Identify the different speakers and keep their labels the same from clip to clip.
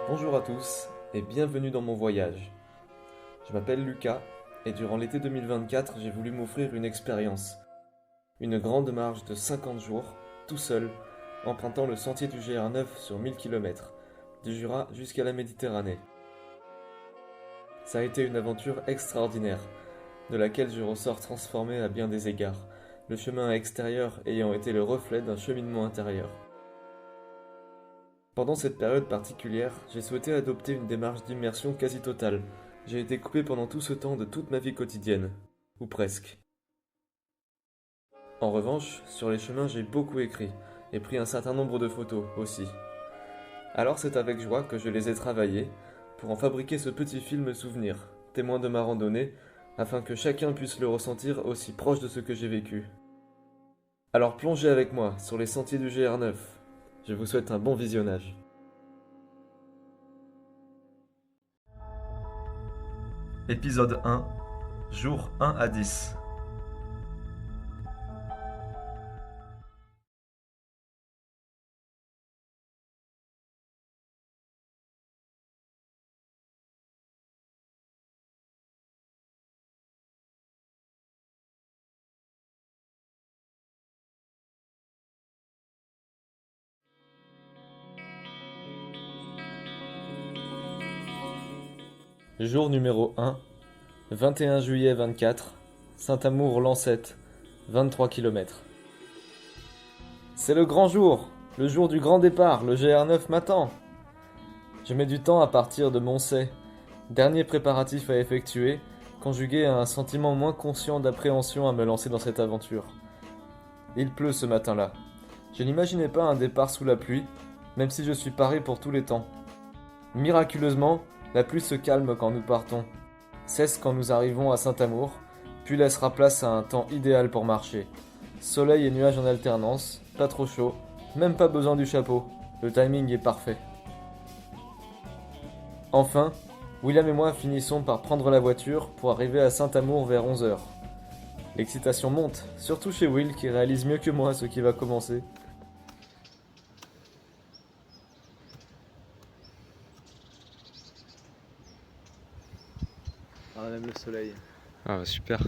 Speaker 1: Bonjour à tous et bienvenue dans mon voyage. Je m'appelle Lucas et durant l'été 2024, j'ai voulu m'offrir une expérience. Une grande marche de 50 jours, tout seul, empruntant le sentier du GR9 sur 1000 km, du Jura jusqu'à la Méditerranée. Ça a été une aventure extraordinaire, de laquelle je ressors transformé à bien des égards, le chemin extérieur ayant été le reflet d'un cheminement intérieur. Pendant cette période particulière, j'ai souhaité adopter une démarche d'immersion quasi totale. J'ai été coupé pendant tout ce temps de toute ma vie quotidienne, ou presque. En revanche, sur les chemins, j'ai beaucoup écrit, et pris un certain nombre de photos aussi. Alors c'est avec joie que je les ai travaillées, pour en fabriquer ce petit film souvenir, témoin de ma randonnée, afin que chacun puisse le ressentir aussi proche de ce que j'ai vécu. Alors plongez avec moi sur les sentiers du GR9. Je vous souhaite un bon visionnage. Épisode 1, jour 1 à 10. Jour numéro 1, 21 juillet 24, Saint-Amour-Lancette, 23 km. C'est le grand jour, le jour du grand départ, le GR9 m'attend. Je mets du temps à partir de Moncey, dernier préparatif à effectuer, conjugué à un sentiment moins conscient d'appréhension à me lancer dans cette aventure. Il pleut ce matin-là. Je n'imaginais pas un départ sous la pluie, même si je suis paré pour tous les temps. Miraculeusement, la pluie se calme quand nous partons, cesse quand nous arrivons à Saint-Amour, puis laissera place à un temps idéal pour marcher. Soleil et nuages en alternance, pas trop chaud, même pas besoin du chapeau, le timing est parfait. Enfin, William et moi finissons par prendre la voiture pour arriver à Saint-Amour vers 11 h. L'excitation monte, surtout chez Will qui réalise mieux que moi ce qui va commencer.
Speaker 2: On aime le soleil,
Speaker 3: Ah bah super.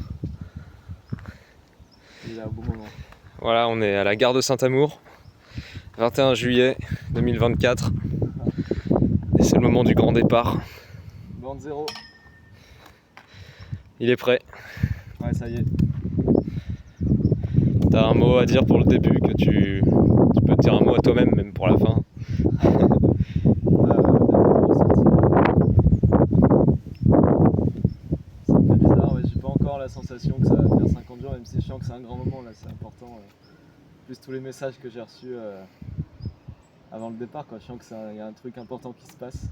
Speaker 2: il est là au bon moment.
Speaker 3: Voilà, on est à la gare de Saint-Amour, 21 juillet 2024. Et c'est le moment du grand départ.
Speaker 2: Bande zéro.
Speaker 3: Il est prêt.
Speaker 2: Ouais, ça y est.
Speaker 3: T'as un mot à dire pour le début que tu peux te dire un mot à toi-même, même pour la fin.
Speaker 2: Ça me fait bizarre, ouais, j'ai pas encore la sensation que ça va faire 50 jours, même si je sens que c'est un grand moment là, c'est important. Plus tous les messages que j'ai reçus avant le départ, quoi. Je sens qu'il y a un truc important qui se passe.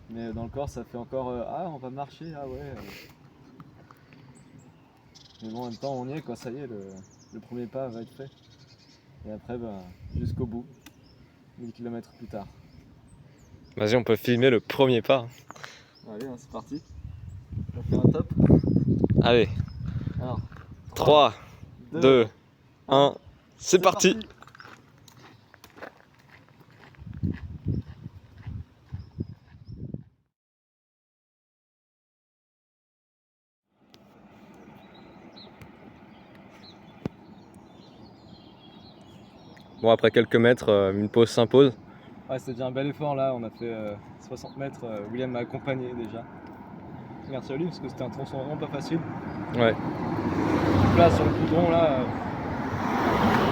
Speaker 2: Mais dans le corps, ça fait encore ah, on va marcher, ah ouais. Mais bon, en même temps, on y est, quoi, ça y est, le premier pas va être fait. Et après, jusqu'au bout, 1000 km plus tard.
Speaker 3: Vas-y, on peut filmer le premier pas.
Speaker 2: Allez, hein, c'est parti. On fait un top.
Speaker 3: Allez,
Speaker 2: Alors,
Speaker 3: 3, 2, 1, c'est parti. Bon, après quelques mètres, une pause s'impose.
Speaker 2: Ouais, c'était déjà un bel effort là, on a fait 60 mètres, William m'a accompagné déjà. Merci à lui parce que c'était un tronçon vraiment pas facile.
Speaker 3: Ouais.
Speaker 2: Donc là sur le goudron là,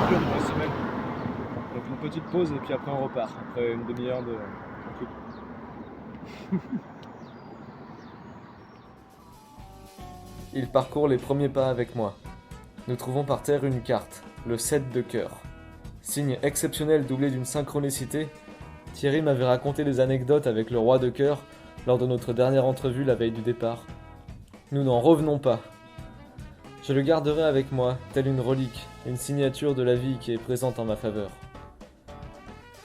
Speaker 2: dur pour la semaine. Donc une petite pause et puis après on repart, après une demi-heure de tranquille.
Speaker 1: Il parcourt les premiers pas avec moi. Nous trouvons par terre une carte, le 7 de cœur. Signe exceptionnel doublé d'une synchronicité, Thierry m'avait raconté des anecdotes avec le roi de cœur lors de notre dernière entrevue la veille du départ. Nous n'en revenons pas. Je le garderai avec moi, telle une relique, une signature de la vie qui est présente en ma faveur.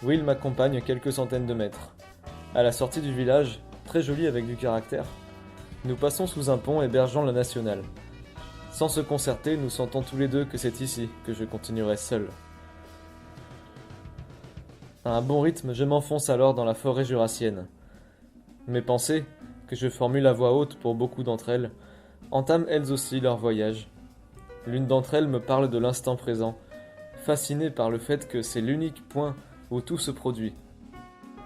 Speaker 1: Will m'accompagne quelques centaines de mètres. À la sortie du village, très joli avec du caractère, nous passons sous un pont hébergeant la nationale. Sans se concerter, nous sentons tous les deux que c'est ici que je continuerai seul. À un bon rythme, je m'enfonce alors dans la forêt jurassienne. Mes pensées, que je formule à voix haute pour beaucoup d'entre elles, entament elles aussi leur voyage. L'une d'entre elles me parle de l'instant présent, fascinée par le fait que c'est l'unique point où tout se produit.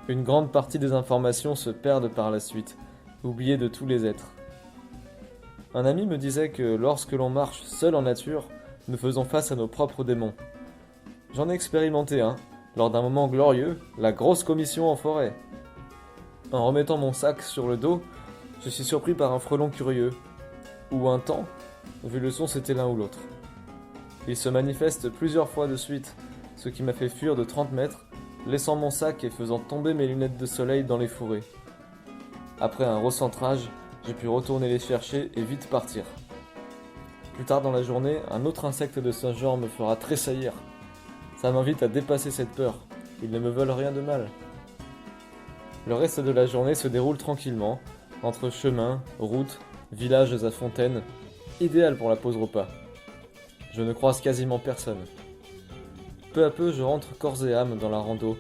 Speaker 1: Une grande partie des informations se perdent par la suite, oubliées de tous les êtres. Un ami me disait que lorsque l'on marche seul en nature, nous faisons face à nos propres démons. J'en ai expérimenté un, lors d'un moment glorieux, la grosse commission en forêt. En remettant mon sac sur le dos, je suis surpris par un frelon curieux, ou un taon, vu le son c'était l'un ou l'autre. Il se manifeste plusieurs fois de suite, ce qui m'a fait fuir de 30 mètres, laissant mon sac et faisant tomber mes lunettes de soleil dans les fourrés. Après un recentrage, j'ai pu retourner les chercher et vite partir. Plus tard dans la journée, un autre insecte de ce genre me fera tressaillir. Ça m'invite à dépasser cette peur. Ils ne me veulent rien de mal. Le reste de la journée se déroule tranquillement, entre chemins, routes, villages à fontaines, idéal pour la pause repas. Je ne croise quasiment personne. Peu à peu, je rentre corps et âme dans la rando,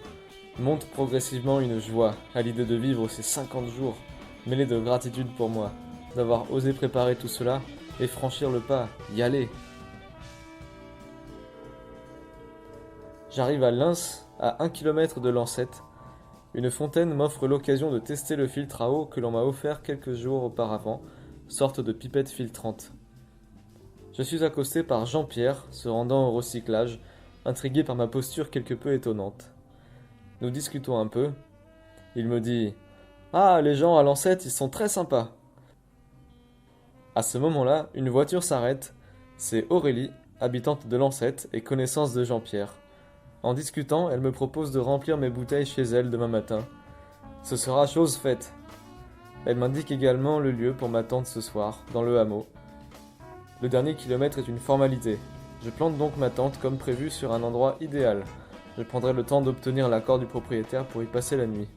Speaker 1: monte progressivement une joie à l'idée de vivre ces 50 jours, mêlés de gratitude pour moi, d'avoir osé préparer tout cela et franchir le pas, y aller. J'arrive à Lens, à 1 km de Lancette. Une fontaine m'offre l'occasion de tester le filtre à eau que l'on m'a offert quelques jours auparavant, sorte de pipette filtrante. Je suis accosté par Jean-Pierre, se rendant au recyclage, intrigué par ma posture quelque peu étonnante. Nous discutons un peu. Il me dit « Ah, les gens à Lancette, ils sont très sympas !» À ce moment-là, une voiture s'arrête. C'est Aurélie, habitante de Lancette et connaissance de Jean-Pierre. En discutant, elle me propose de remplir mes bouteilles chez elle demain matin. Ce sera chose faite. Elle m'indique également le lieu pour m'attendre ce soir, dans le hameau. Le dernier kilomètre est une formalité. Je plante donc ma tente comme prévu sur un endroit idéal. Je prendrai le temps d'obtenir l'accord du propriétaire pour y passer la nuit.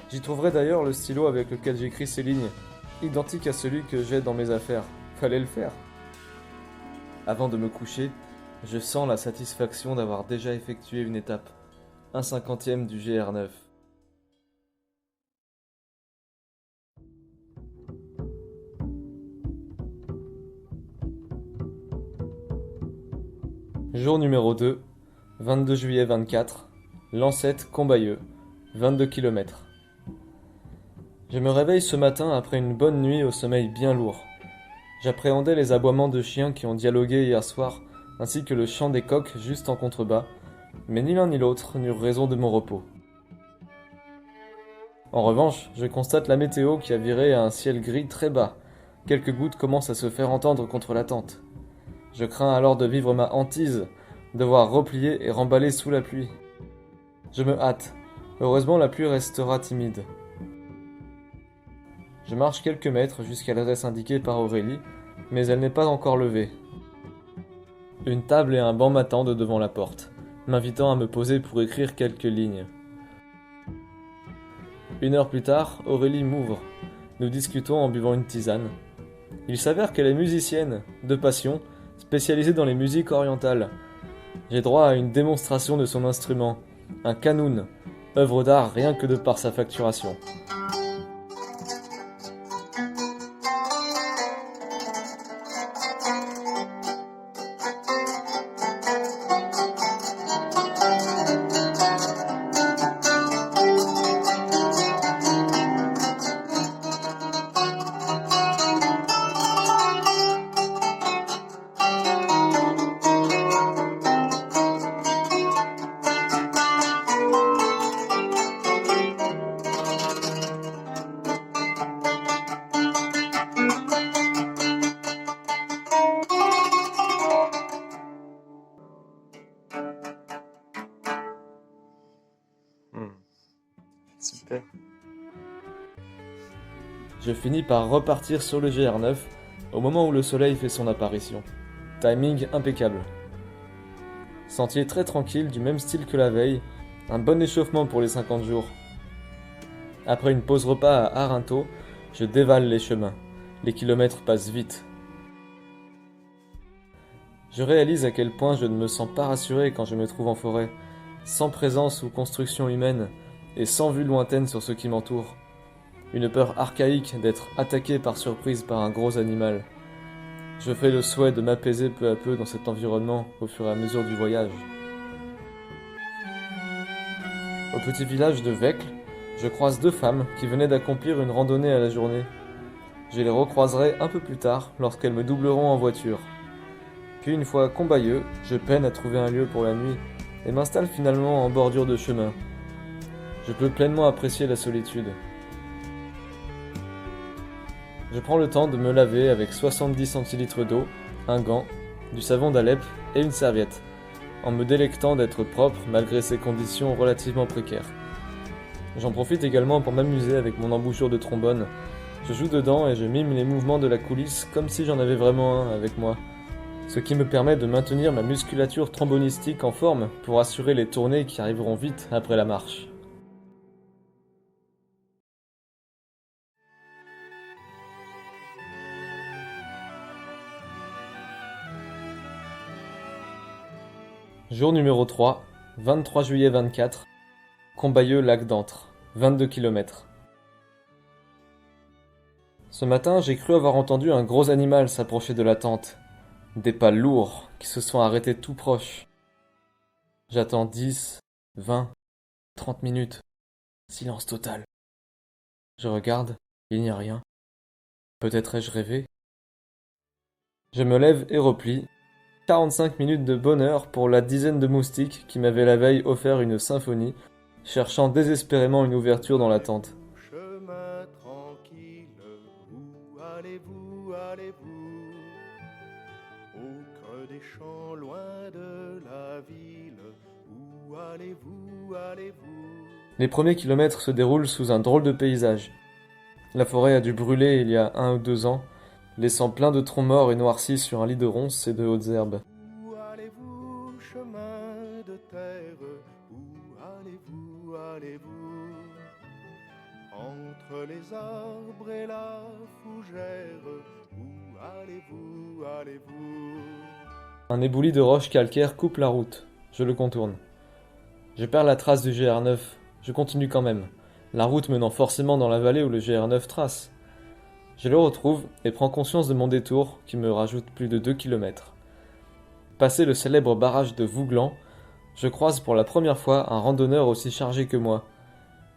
Speaker 1: J'y trouverai d'ailleurs le stylo avec lequel j'écris ces lignes, identique à celui que j'ai dans mes affaires. Fallait le faire. Avant de me coucher, je sens la satisfaction d'avoir déjà effectué une étape. 1/50e du GR9. Jour numéro 2, 22 juillet 24, Lancette, Combayeux, 22 km. Je me réveille ce matin après une bonne nuit au sommeil bien lourd. J'appréhendais les aboiements de chiens qui ont dialogué hier soir, ainsi que le chant des coqs juste en contrebas, mais ni l'un ni l'autre n'eurent raison de mon repos. En revanche, je constate la météo qui a viré à un ciel gris très bas. Quelques gouttes commencent à se faire entendre contre la tente. Je crains alors de vivre ma hantise, devoir replier et remballer sous la pluie. Je me hâte. Heureusement, la pluie restera timide. Je marche quelques mètres jusqu'à l'adresse indiquée par Aurélie, mais elle n'est pas encore levée. Une table et un banc m'attendent devant la porte, m'invitant à me poser pour écrire quelques lignes. 1 heure plus tard, Aurélie m'ouvre. Nous discutons en buvant une tisane. Il s'avère qu'elle est musicienne, de passion, spécialisée dans les musiques orientales. J'ai droit à une démonstration de son instrument, un kanoun, œuvre d'art rien que de par sa facturation.
Speaker 3: Super.
Speaker 1: Je finis par repartir sur le GR9 au moment où le soleil fait son apparition. Timing impeccable. Sentier très tranquille, du même style que la veille, un bon échauffement pour les 50 jours. Après une pause repas à Arinto, je dévale les chemins. Les kilomètres passent vite. Je réalise à quel point je ne me sens pas rassuré quand je me trouve en forêt. sans présence ou construction humaine, et sans vue lointaine sur ce qui m'entoure. Une peur archaïque d'être attaqué par surprise par un gros animal. Je fais le souhait de m'apaiser peu à peu dans cet environnement au fur et à mesure du voyage. Au petit village de Vecles, je croise 2 femmes qui venaient d'accomplir une randonnée à la journée. Je les recroiserai un peu plus tard lorsqu'elles me doubleront en voiture. Puis une fois à Combayeux, je peine à trouver un lieu pour la nuit et m'installe finalement en bordure de chemin. Je peux pleinement apprécier la solitude. Je prends le temps de me laver avec 70 centilitres d'eau, un gant, du savon d'Alep et une serviette, en me délectant d'être propre malgré ces conditions relativement précaires. J'en profite également pour m'amuser avec mon embouchure de trombone. Je joue dedans et je mime les mouvements de la coulisse comme si j'en avais vraiment un avec moi, ce qui me permet de maintenir ma musculature trombonistique en forme pour assurer les tournées qui arriveront vite après la marche. Jour numéro 3, 23 juillet 24, Combayeux-Lac d'Antre, 22 km. Ce matin, j'ai cru avoir entendu un gros animal s'approcher de la tente. Des pas lourds qui se sont arrêtés tout proches. J'attends 10, 20, 30 minutes. Silence total. Je regarde, il n'y a rien. Peut-être ai-je rêvé? Je me lève et replie. 45 minutes de bonheur pour la dizaine de moustiques qui m'avaient la veille offert une symphonie, cherchant désespérément une ouverture dans la tente.
Speaker 4: Chemin tranquille, où allez-vous, allez-vous? Au creux des champs, loin de la ville, où allez-vous, allez-vous?
Speaker 1: Les premiers kilomètres se déroulent sous un drôle de paysage. La forêt a dû brûler il y a 1 ou 2 ans, laissant plein de troncs morts et noircis sur un lit de ronces et de hautes herbes.
Speaker 4: Où allez-vous, chemin de terre? Où allez-vous, allez-vous? Entre les arbres et la fougère, où allez-vous, allez-vous?
Speaker 1: Un éboulis de roches calcaires coupe la route. Je le contourne. Je perds la trace du GR9. Je continue quand même, la route menant forcément dans la vallée où le GR9 trace. Je le retrouve et prends conscience de mon détour qui me rajoute plus de 2 km. Passé le célèbre barrage de Vouglan, je croise pour la première fois un randonneur aussi chargé que moi.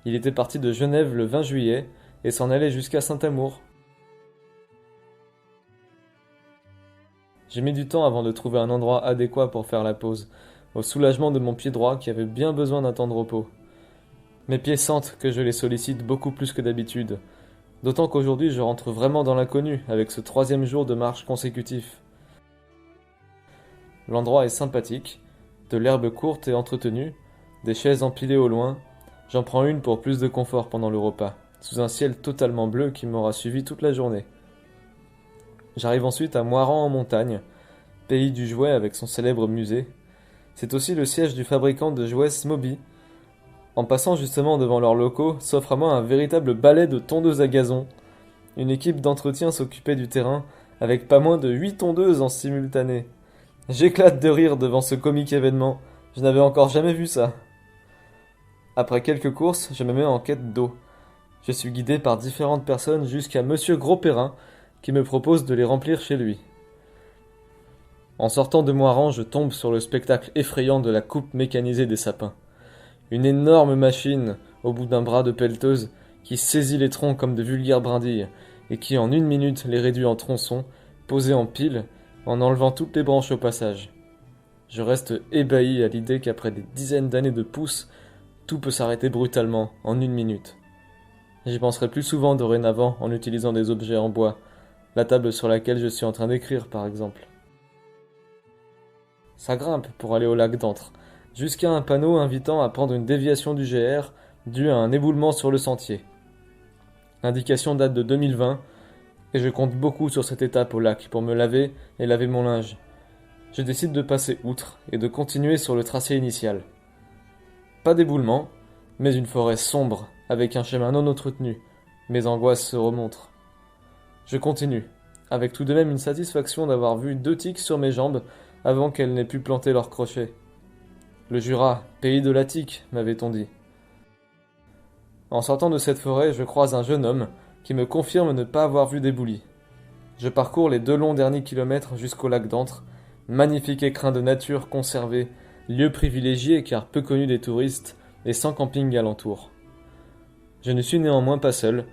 Speaker 1: Il était parti de Genève le 20 juillet et s'en allait jusqu'à Saint-Amour. J'ai mis du temps avant de trouver un endroit adéquat pour faire la pause, au soulagement de mon pied droit qui avait bien besoin d'un temps de repos. Mes pieds sentent que je les sollicite beaucoup plus que d'habitude. D'autant qu'aujourd'hui je rentre vraiment dans l'inconnu avec ce 3e jour de marche consécutif. L'endroit est sympathique, de l'herbe courte et entretenue, des chaises empilées au loin. J'en prends une pour plus de confort pendant le repas, sous un ciel totalement bleu qui m'aura suivi toute la journée. J'arrive ensuite à Moirans en montagne, pays du jouet avec son célèbre musée. C'est aussi le siège du fabricant de jouets Smoby. En passant justement devant leurs locaux, s'offre à moi un véritable balai de tondeuses à gazon. Une équipe d'entretien s'occupait du terrain, avec pas moins de 8 tondeuses en simultané. J'éclate de rire devant ce comique événement, je n'avais encore jamais vu ça. Après quelques courses, je me mets en quête d'eau. Je suis guidé par différentes personnes jusqu'à Monsieur Gros-Perrin, qui me propose de les remplir chez lui. En sortant de Moirans, je tombe sur le spectacle effrayant de la coupe mécanisée des sapins. Une énorme machine, au bout d'un bras de pelleteuse, qui saisit les troncs comme de vulgaires brindilles, et qui en 1 minute les réduit en tronçons, posés en piles, en enlevant toutes les branches au passage. Je reste ébahi à l'idée qu'après des dizaines d'années de pousse, tout peut s'arrêter brutalement, en 1 minute. J'y penserai plus souvent dorénavant en utilisant des objets en bois, la table sur laquelle je suis en train d'écrire par exemple. Ça grimpe pour aller au lac d'Antre, jusqu'à un panneau invitant à prendre une déviation du GR due à un éboulement sur le sentier. L'indication date de 2020 et je compte beaucoup sur cette étape au lac pour me laver et laver mon linge. Je décide de passer outre et de continuer sur le tracé initial. Pas d'éboulement, mais une forêt sombre avec un chemin non entretenu. Mes angoisses se remontrent. Je continue, avec tout de même une satisfaction d'avoir vu 2 tiques sur mes jambes avant qu'elles n'aient pu planter leurs crochets. Le Jura, pays de l'Attique, m'avait-on dit. En sortant de cette forêt, je croise un jeune homme qui me confirme ne pas avoir vu d'éboulis. Je parcours les 2 longs derniers kilomètres jusqu'au lac d'Antre, magnifique écrin de nature conservé, lieu privilégié car peu connu des touristes et sans camping alentour. Je ne suis néanmoins pas seul,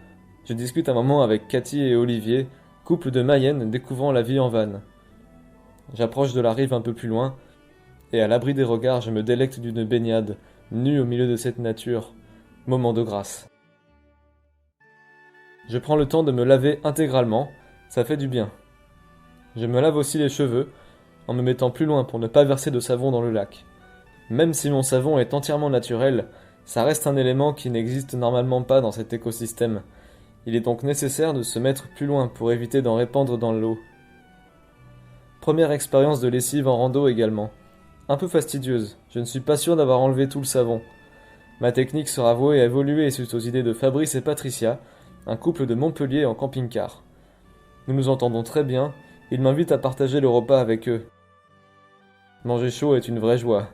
Speaker 1: je discute un moment avec Cathy et Olivier, couple de Mayenne découvrant la vie en van. J'approche de la rive un peu plus loin, et à l'abri des regards je me délecte d'une baignade, nue au milieu de cette nature, moment de grâce. Je prends le temps de me laver intégralement, ça fait du bien. Je me lave aussi les cheveux, en me mettant plus loin pour ne pas verser de savon dans le lac. Même si mon savon est entièrement naturel, ça reste un élément qui n'existe normalement pas dans cet écosystème. Il est donc nécessaire de se mettre plus loin pour éviter d'en répandre dans l'eau. Première expérience de lessive en rando également. Un peu fastidieuse, je ne suis pas sûr d'avoir enlevé tout le savon. Ma technique sera vouée à évoluer suite aux idées de Fabrice et Patricia, un couple de Montpellier en camping-car. Nous nous entendons très bien, ils m'invitent à partager le repas avec eux. Manger chaud est une vraie joie.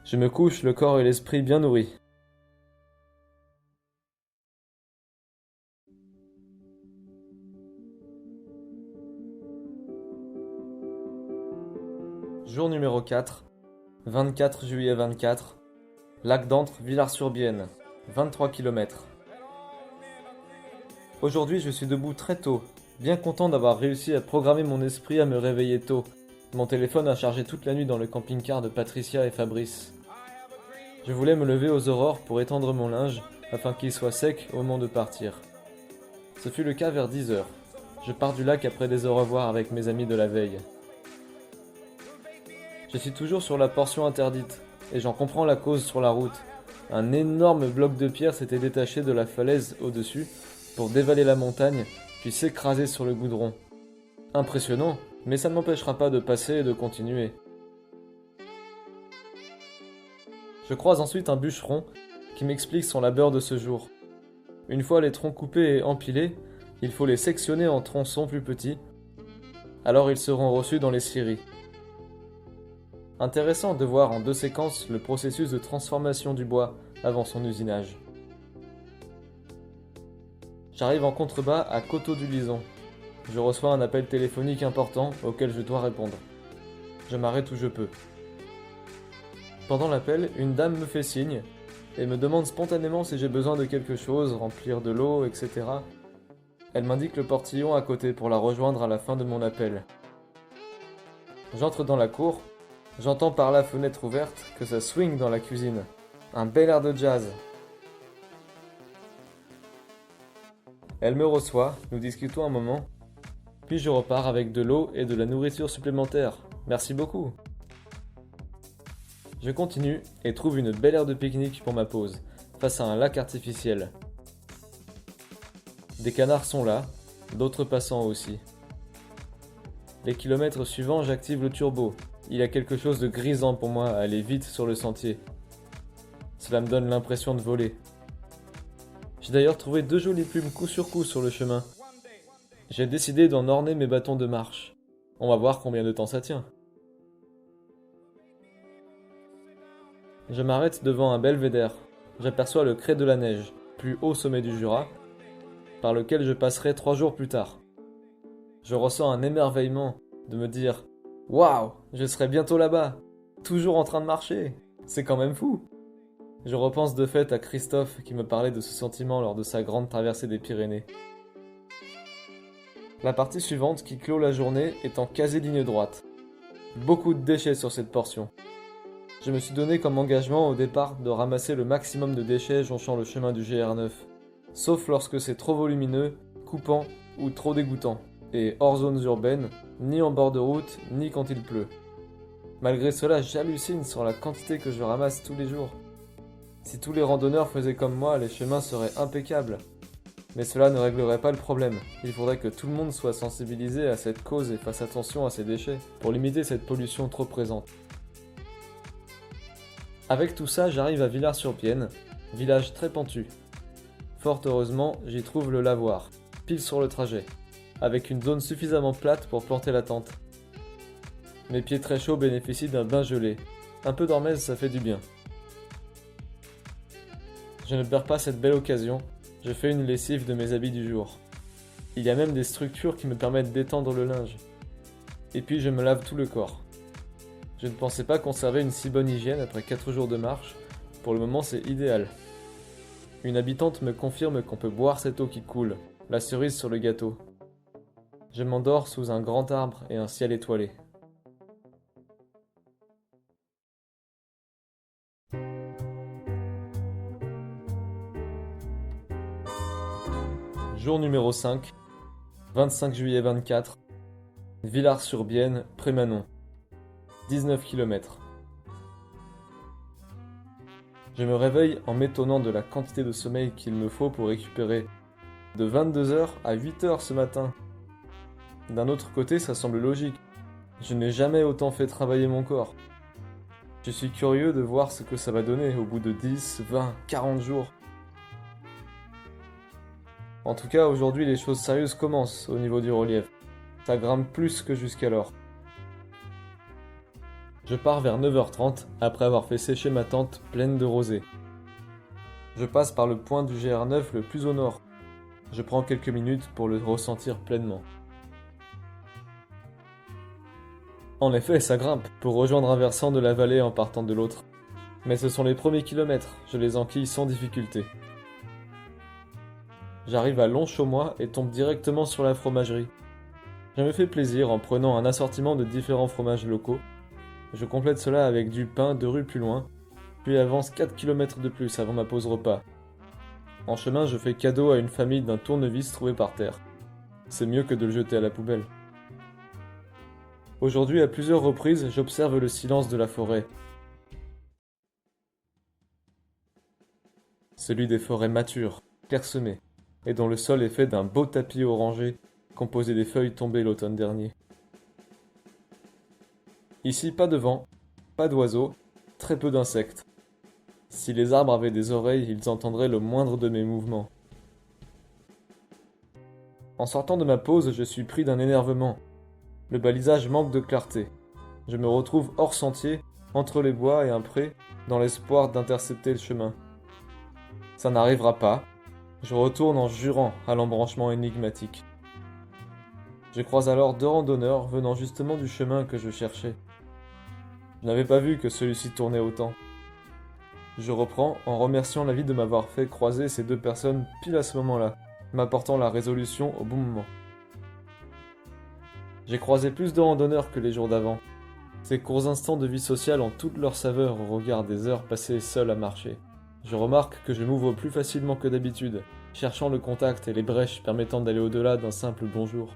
Speaker 1: Je me couche le corps et l'esprit bien nourris. Jour numéro 4, 24 juillet 24, lac d'Antre, Villars-sur-Bienne, 23 km. Aujourd'hui, je suis debout très tôt, bien content d'avoir réussi à programmer mon esprit à me réveiller tôt. Mon téléphone a chargé toute la nuit dans le camping-car de Patricia et Fabrice. Je voulais me lever aux aurores pour étendre mon linge, afin qu'il soit sec au moment de partir. Ce fut le cas vers 10h. Je pars du lac après des au revoir avec mes amis de la veille. Je suis toujours sur la portion interdite, et j'en comprends la cause sur la route. Un énorme bloc de pierre s'était détaché de la falaise au-dessus, pour dévaler la montagne, puis s'écraser sur le goudron. Impressionnant, mais ça ne m'empêchera pas de passer et de continuer. Je croise ensuite un bûcheron qui m'explique son labeur de ce jour. Une fois les troncs coupés et empilés, il faut les sectionner en tronçons plus petits, alors ils seront reçus dans les scieries. Intéressant de voir en 2 séquences le processus de transformation du bois avant son usinage. J'arrive en contrebas à Coteau-du-Lison. Je reçois un appel téléphonique important auquel je dois répondre. Je m'arrête où je peux. Pendant l'appel, une dame me fait signe et me demande spontanément si j'ai besoin de quelque chose, remplir de l'eau, etc. Elle m'indique le portillon à côté pour la rejoindre à la fin de mon appel. J'entre dans la cour, j'entends par la fenêtre ouverte que ça swing dans la cuisine. Un bel air de jazz. Elle me reçoit, nous discutons un moment, puis je repars avec de l'eau et de la nourriture supplémentaire. Merci beaucoup. Je continue et trouve une belle aire de pique-nique pour ma pause, face à un lac artificiel. Des canards sont là, d'autres passants aussi. Les kilomètres suivants, j'active le turbo. Il y a quelque chose de grisant pour moi à aller vite sur le sentier. Cela me donne l'impression de voler. J'ai d'ailleurs trouvé 2 jolies plumes coup sur coup sur le chemin. J'ai décidé d'en orner mes bâtons de marche. On va voir combien de temps ça tient. Je m'arrête devant un belvédère. J'aperçois le crêt de la Neige, plus haut sommet du Jura, par lequel je passerai 3 jours plus tard. Je ressens un émerveillement de me dire « Waouh, je serai bientôt là-bas, toujours en train de marcher, c'est quand même fou !» Je repense de fait à Christophe qui me parlait de ce sentiment lors de sa grande traversée des Pyrénées. La partie suivante qui clôt la journée est en quasi ligne droite. Beaucoup de déchets sur cette portion. Je me suis donné comme engagement au départ de ramasser le maximum de déchets jonchant le chemin du GR9, sauf lorsque c'est trop volumineux, coupant ou trop dégoûtant, et hors zones urbaines, ni en bord de route, ni quand il pleut. Malgré cela, j'hallucine sur la quantité que je ramasse tous les jours. Si tous les randonneurs faisaient comme moi, les chemins seraient impeccables. Mais cela ne réglerait pas le problème. Il faudrait que tout le monde soit sensibilisé à cette cause et fasse attention à ces déchets, pour limiter cette pollution trop présente. Avec tout ça, j'arrive à Villars-sur-Bienne, village très pentu. Fort heureusement, j'y trouve le lavoir, pile sur le trajet, avec une zone suffisamment plate pour planter la tente. Mes pieds très chauds bénéficient d'un bain gelé. Un peu d'hormèse, ça fait du bien. Je ne perds pas cette belle occasion, je fais une lessive de mes habits du jour. Il y a même des structures qui me permettent d'étendre le linge. Et puis je me lave tout le corps. Je ne pensais pas conserver une si bonne hygiène après 4 jours de marche. Pour le moment, c'est idéal. Une habitante me confirme qu'on peut boire cette eau qui coule, la cerise sur le gâteau. Je m'endors sous un grand arbre et un ciel étoilé. Jour numéro 5, 25 juillet 24, Villars-sur-Bienne, Prémanon, 19 km. Je me réveille en m'étonnant de la quantité de sommeil qu'il me faut pour récupérer. De 22h à 8h ce matin. D'un autre côté, ça semble logique. Je n'ai jamais autant fait travailler mon corps. Je suis curieux de voir ce que ça va donner au bout de 10, 20, 40 jours. En tout cas, aujourd'hui, les choses sérieuses commencent au niveau du relief. Ça grimpe plus que jusqu'alors. Je pars vers 9h30 après avoir fait sécher ma tente pleine de rosée. Je passe par le point du GR9 le plus au nord. Je prends quelques minutes pour le ressentir pleinement. En effet, ça grimpe pour rejoindre un versant de la vallée en partant de l'autre. Mais ce sont les premiers kilomètres, je les enquille sans difficulté. J'arrive à Longchaumois et tombe directement sur la fromagerie. Je me fais plaisir en prenant un assortiment de différents fromages locaux. Je complète cela avec du pain 2 rues plus loin, puis avance 4 km de plus avant ma pause repas. En chemin, je fais cadeau à une famille d'un tournevis trouvé par terre. C'est mieux que de le jeter à la poubelle. Aujourd'hui, à plusieurs reprises, j'observe le silence de la forêt. Celui des forêts matures, clairsemées, et dont le sol est fait d'un beau tapis orangé, composé des feuilles tombées l'automne dernier. Ici, pas de vent, pas d'oiseaux, très peu d'insectes. Si les arbres avaient des oreilles, ils entendraient le moindre de mes mouvements. En sortant de ma pause, je suis pris d'un énervement. Le balisage manque de clarté. Je me retrouve hors sentier, entre les bois et un pré, dans l'espoir d'intercepter le chemin. Ça n'arrivera pas. Je retourne en jurant à l'embranchement énigmatique. Je croise alors 2 randonneurs venant justement du chemin que je cherchais. Je n'avais pas vu que celui-ci tournait autant. Je reprends en remerciant la vie de m'avoir fait croiser ces 2 personnes pile à ce moment-là, m'apportant la résolution au bon moment. J'ai croisé plus de randonneurs que les jours d'avant. Ces courts instants de vie sociale ont toute leur saveur au regard des heures passées seul à marcher. Je remarque que je m'ouvre plus facilement que d'habitude, cherchant le contact et les brèches permettant d'aller au-delà d'un simple bonjour.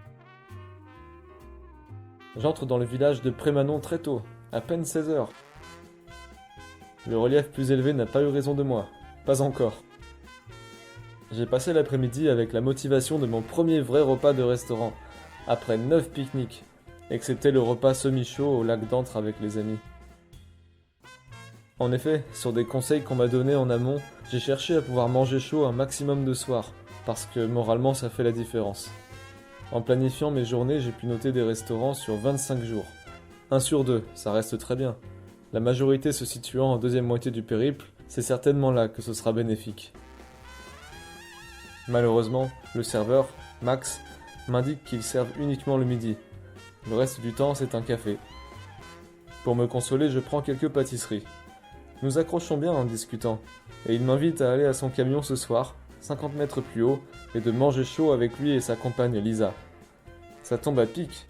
Speaker 1: J'entre dans le village de Prémanon très tôt, à peine 16h. Le relief plus élevé n'a pas eu raison de moi, pas encore. J'ai passé l'après-midi avec la motivation de mon premier vrai repas de restaurant, après 9 pique-niques, excepté le repas semi-chaud au lac d'Antre avec les amis. En effet, sur des conseils qu'on m'a donnés en amont, j'ai cherché à pouvoir manger chaud un maximum de soir, parce que moralement ça fait la différence. En planifiant mes journées, j'ai pu noter des restaurants sur 25 jours. 1 sur 2, ça reste très bien. La majorité se situant en deuxième moitié du périple, c'est certainement là que ce sera bénéfique. Malheureusement, le serveur, Max, m'indique qu'ils servent uniquement le midi. Le reste du temps, c'est un café. Pour me consoler, je prends quelques pâtisseries. Nous accrochons bien en discutant, et il m'invite à aller à son camion ce soir, 50 mètres plus haut, et de manger chaud avec lui et sa compagne Lisa. Ça tombe à pic.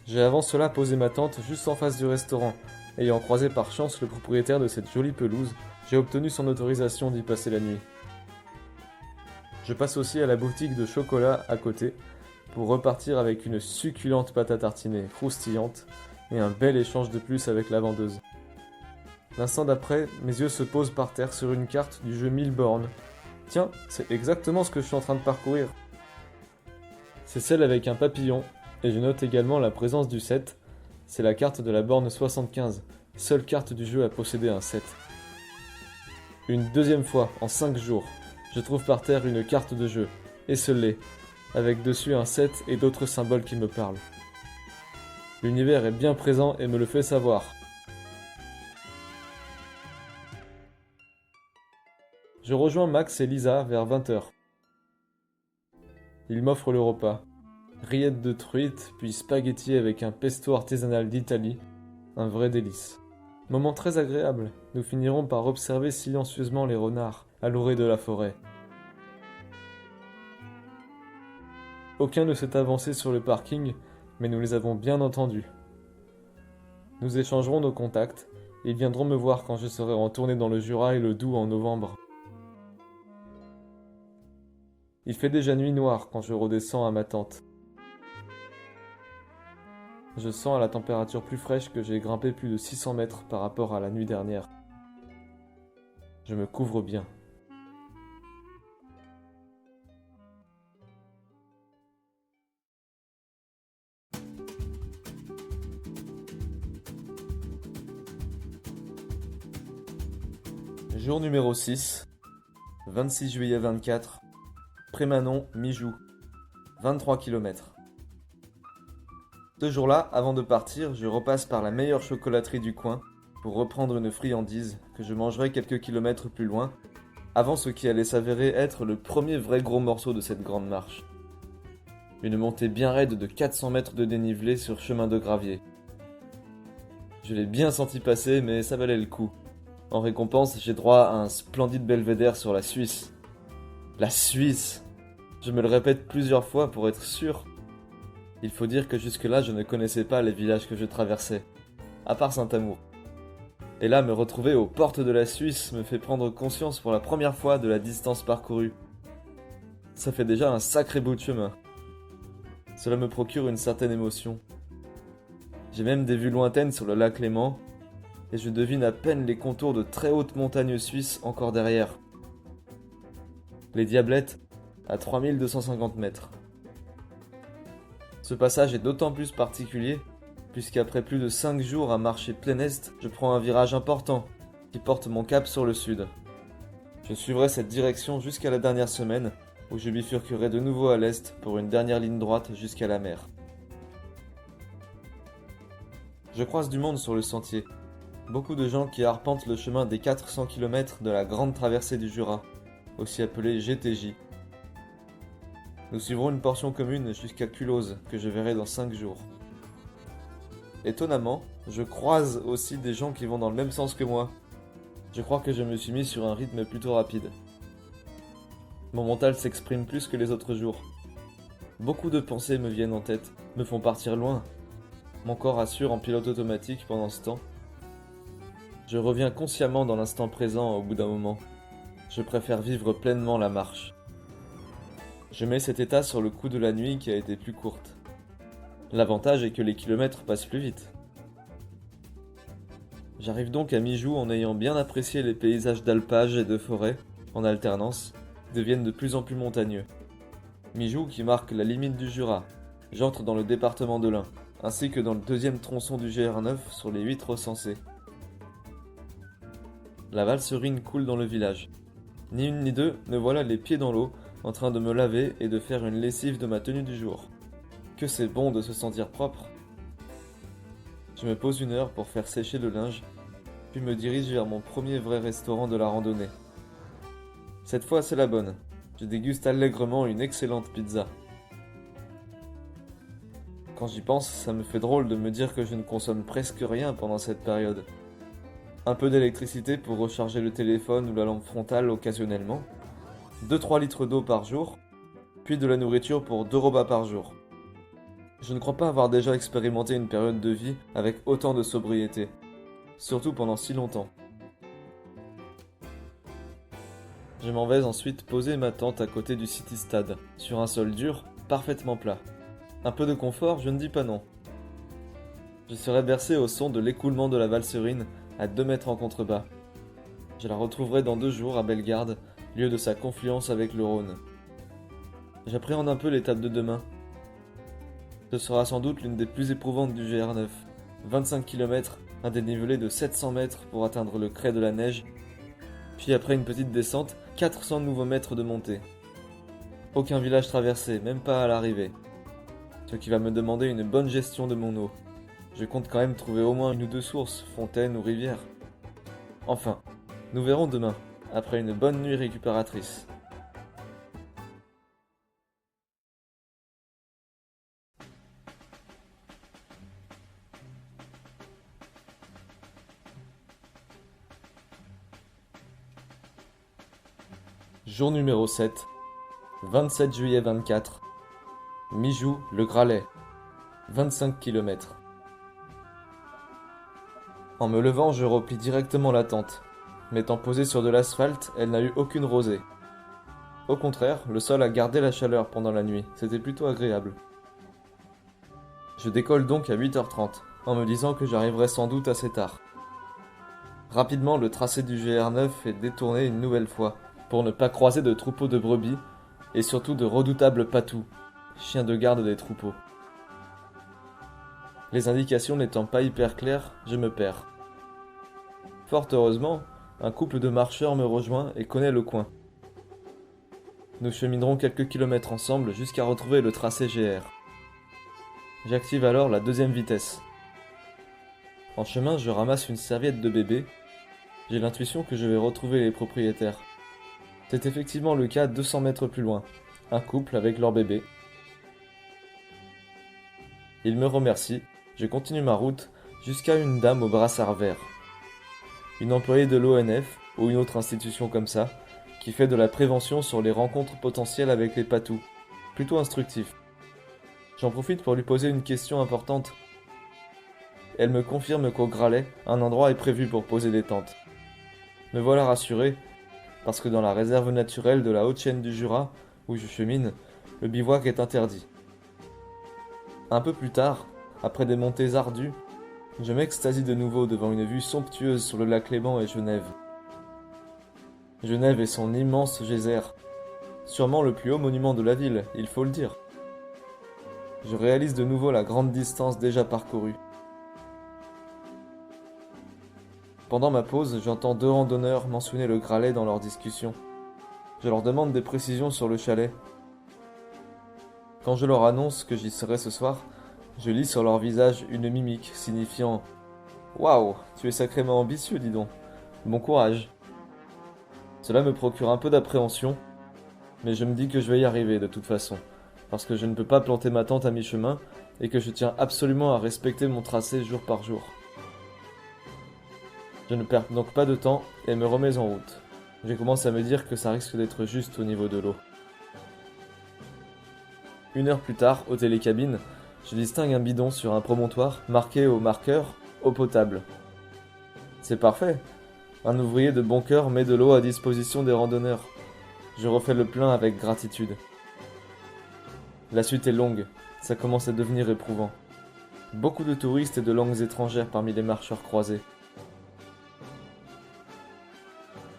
Speaker 1: J'ai avant cela posé ma tente juste en face du restaurant. Ayant croisé par chance le propriétaire de cette jolie pelouse, j'ai obtenu son autorisation d'y passer la nuit. Je passe aussi à la boutique de chocolat à côté, pour repartir avec une succulente pâte à tartiner, croustillante, et un bel échange de plus avec la vendeuse. L'instant d'après, mes yeux se posent par terre sur une carte du jeu 1000 bornes. Tiens, c'est exactement ce que je suis en train de parcourir. C'est celle avec un papillon, et je note également la présence du 7. C'est la carte de la borne 75, seule carte du jeu à posséder un 7. Une deuxième fois, en 5 jours, je trouve par terre une carte de jeu, esselée. avec dessus un 7 et d'autres symboles qui me parlent. L'univers est bien présent et me le fait savoir. Je rejoins Max et Lisa vers 20h. Ils m'offrent le repas. Rillettes de truite, puis spaghettis avec un pesto artisanal d'Italie. Un vrai délice. Moment très agréable, nous finirons par observer silencieusement les renards à l'orée de la forêt. Aucun ne s'est avancé sur le parking, mais nous les avons bien entendus. Nous échangerons nos contacts, et ils viendront me voir quand je serai retourné dans le Jura et le Doubs en novembre. Il fait déjà nuit noire quand je redescends à ma tente. Je sens à la température plus fraîche que j'ai grimpé plus de 600 mètres par rapport à la nuit dernière. Je me couvre bien. Jour numéro 6, 26 juillet 24, Prémanon, Mijou, 23 km. Ce jour-là, avant de partir, je repasse par la meilleure chocolaterie du coin pour reprendre une friandise que je mangerai quelques kilomètres plus loin, avant ce qui allait s'avérer être le premier vrai gros morceau de cette grande marche. Une montée bien raide de 400 mètres de dénivelé sur chemin de gravier. Je l'ai bien senti passer, mais ça valait le coup. En récompense, j'ai droit à un splendide belvédère sur la Suisse. La Suisse! Je me le répète plusieurs fois pour être sûr. Il faut dire que jusque-là, je ne connaissais pas les villages que je traversais, à part Saint-Amour. Et là, me retrouver aux portes de la Suisse me fait prendre conscience pour la première fois de la distance parcourue. Ça fait déjà un sacré bout de chemin. Cela me procure une certaine émotion. J'ai même des vues lointaines sur le lac Léman, et je devine à peine les contours de très hautes montagnes suisses encore derrière. Les Diablettes, à 3250 mètres. Ce passage est d'autant plus particulier, puisqu'après plus de 5 jours à marcher plein est, je prends un virage important, qui porte mon cap sur le sud. Je suivrai cette direction jusqu'à la dernière semaine, où je bifurquerai de nouveau à l'est pour une dernière ligne droite jusqu'à la mer. Je croise du monde sur le sentier. Beaucoup de gens qui arpentent le chemin des 400 km de la grande traversée du Jura, aussi appelée GTJ. Nous suivrons une portion commune jusqu'à Culose, que je verrai dans 5 jours. Étonnamment, je croise aussi des gens qui vont dans le même sens que moi. Je crois que je me suis mis sur un rythme plutôt rapide. Mon mental s'exprime plus que les autres jours. Beaucoup de pensées me viennent en tête, me font partir loin. Mon corps assure en pilote automatique pendant ce temps. Je reviens consciemment dans l'instant présent au bout d'un moment. Je préfère vivre pleinement la marche. Je mets cet état sur le coup de la nuit qui a été plus courte. L'avantage est que les kilomètres passent plus vite. J'arrive donc à Mijou en ayant bien apprécié les paysages d'alpage et de forêt, en alternance, qui deviennent de plus en plus montagneux. Mijou qui marque la limite du Jura. J'entre dans le département de l'Ain, ainsi que dans le deuxième tronçon du GR9 sur les 8 recensés. La Valserine coule dans le village. Ni une ni deux, me voilà les pieds dans l'eau, en train de me laver et de faire une lessive de ma tenue du jour. Que c'est bon de se sentir propre. Je me pose une heure pour faire sécher le linge, puis me dirige vers mon premier vrai restaurant de la randonnée. Cette fois, c'est la bonne. Je déguste allègrement une excellente pizza. Quand j'y pense, ça me fait drôle de me dire que je ne consomme presque rien pendant cette période. Un peu d'électricité pour recharger le téléphone ou la lampe frontale occasionnellement, 2-3 litres d'eau par jour, puis de la nourriture pour 2 repas par jour. Je ne crois pas avoir déjà expérimenté une période de vie avec autant de sobriété, surtout pendant si longtemps. Je m'en vais ensuite poser ma tente à côté du City Stade, sur un sol dur, parfaitement plat. Un peu de confort, je ne dis pas non. Je serai bercé au son de l'écoulement de la Valserine, à 2 mètres en contrebas. Je la retrouverai dans 2 jours à Bellegarde, lieu de sa confluence avec le Rhône. J'appréhende un peu l'étape de demain. Ce sera sans doute l'une des plus éprouvantes du GR9. 25 km, un dénivelé de 700 mètres pour atteindre le crêt de la neige, puis après une petite descente, 400 nouveaux mètres de montée. Aucun village traversé, même pas à l'arrivée. Ce qui va me demander une bonne gestion de mon eau. Je compte quand même trouver au moins une ou deux sources, fontaines ou rivières. Enfin, nous verrons demain, après une bonne nuit récupératrice. Jour numéro 7, 27 juillet 24, Mijou, le Gralet, 25 km. En me levant, je replie directement la tente. M'étant posée sur de l'asphalte, elle n'a eu aucune rosée. Au contraire, le sol a gardé la chaleur pendant la nuit, c'était plutôt agréable. Je décolle donc à 8h30, en me disant que j'arriverai sans doute assez tard. Rapidement, le tracé du GR9 est détourné une nouvelle fois, pour ne pas croiser de troupeaux de brebis, et surtout de redoutables patous, chiens de garde des troupeaux. Les indications n'étant pas hyper claires, je me perds. Fort heureusement, un couple de marcheurs me rejoint et connaît le coin. Nous cheminerons quelques kilomètres ensemble jusqu'à retrouver le tracé GR. J'active alors la deuxième vitesse. En chemin, je ramasse une serviette de bébé. J'ai l'intuition que je vais retrouver les propriétaires. C'est effectivement le cas 200 mètres plus loin. Un couple avec leur bébé. Ils me remercient. Je continue ma route jusqu'à une dame au brassard vert. Une employée de l'ONF, ou une autre institution comme ça, qui fait de la prévention sur les rencontres potentielles avec les patous. Plutôt instructif. J'en profite pour lui poser une question importante. Elle me confirme qu'au Gralet, un endroit est prévu pour poser des tentes. Me voilà rassuré, parce que dans la réserve naturelle de la haute chaîne du Jura, où je chemine, le bivouac est interdit. Un peu plus tard, après des montées ardues, je m'extasie de nouveau devant une vue somptueuse sur le lac Léman et Genève. Genève et son immense geyser, sûrement le plus haut monument de la ville, il faut le dire. Je réalise de nouveau la grande distance déjà parcourue. Pendant ma pause, j'entends deux randonneurs mentionner le Gralet dans leur discussion. Je leur demande des précisions sur le chalet. Quand je leur annonce que j'y serai ce soir, je lis sur leur visage une mimique signifiant « Waouh, tu es sacrément ambitieux, dis donc. Bon courage !» Cela me procure un peu d'appréhension, mais je me dis que je vais y arriver de toute façon, parce que je ne peux pas planter ma tente à mi-chemin et que je tiens absolument à respecter mon tracé jour par jour. Je ne perds donc pas de temps et me remets en route. Je commence à me dire que ça risque d'être juste au niveau de l'eau. 1 heure plus tard, au télécabine, je distingue un bidon sur un promontoire marqué au marqueur « eau potable ». C'est parfait. Un ouvrier de bon cœur met de l'eau à disposition des randonneurs. Je refais le plein avec gratitude. La suite est longue, ça commence à devenir éprouvant. Beaucoup de touristes et de langues étrangères parmi les marcheurs croisés.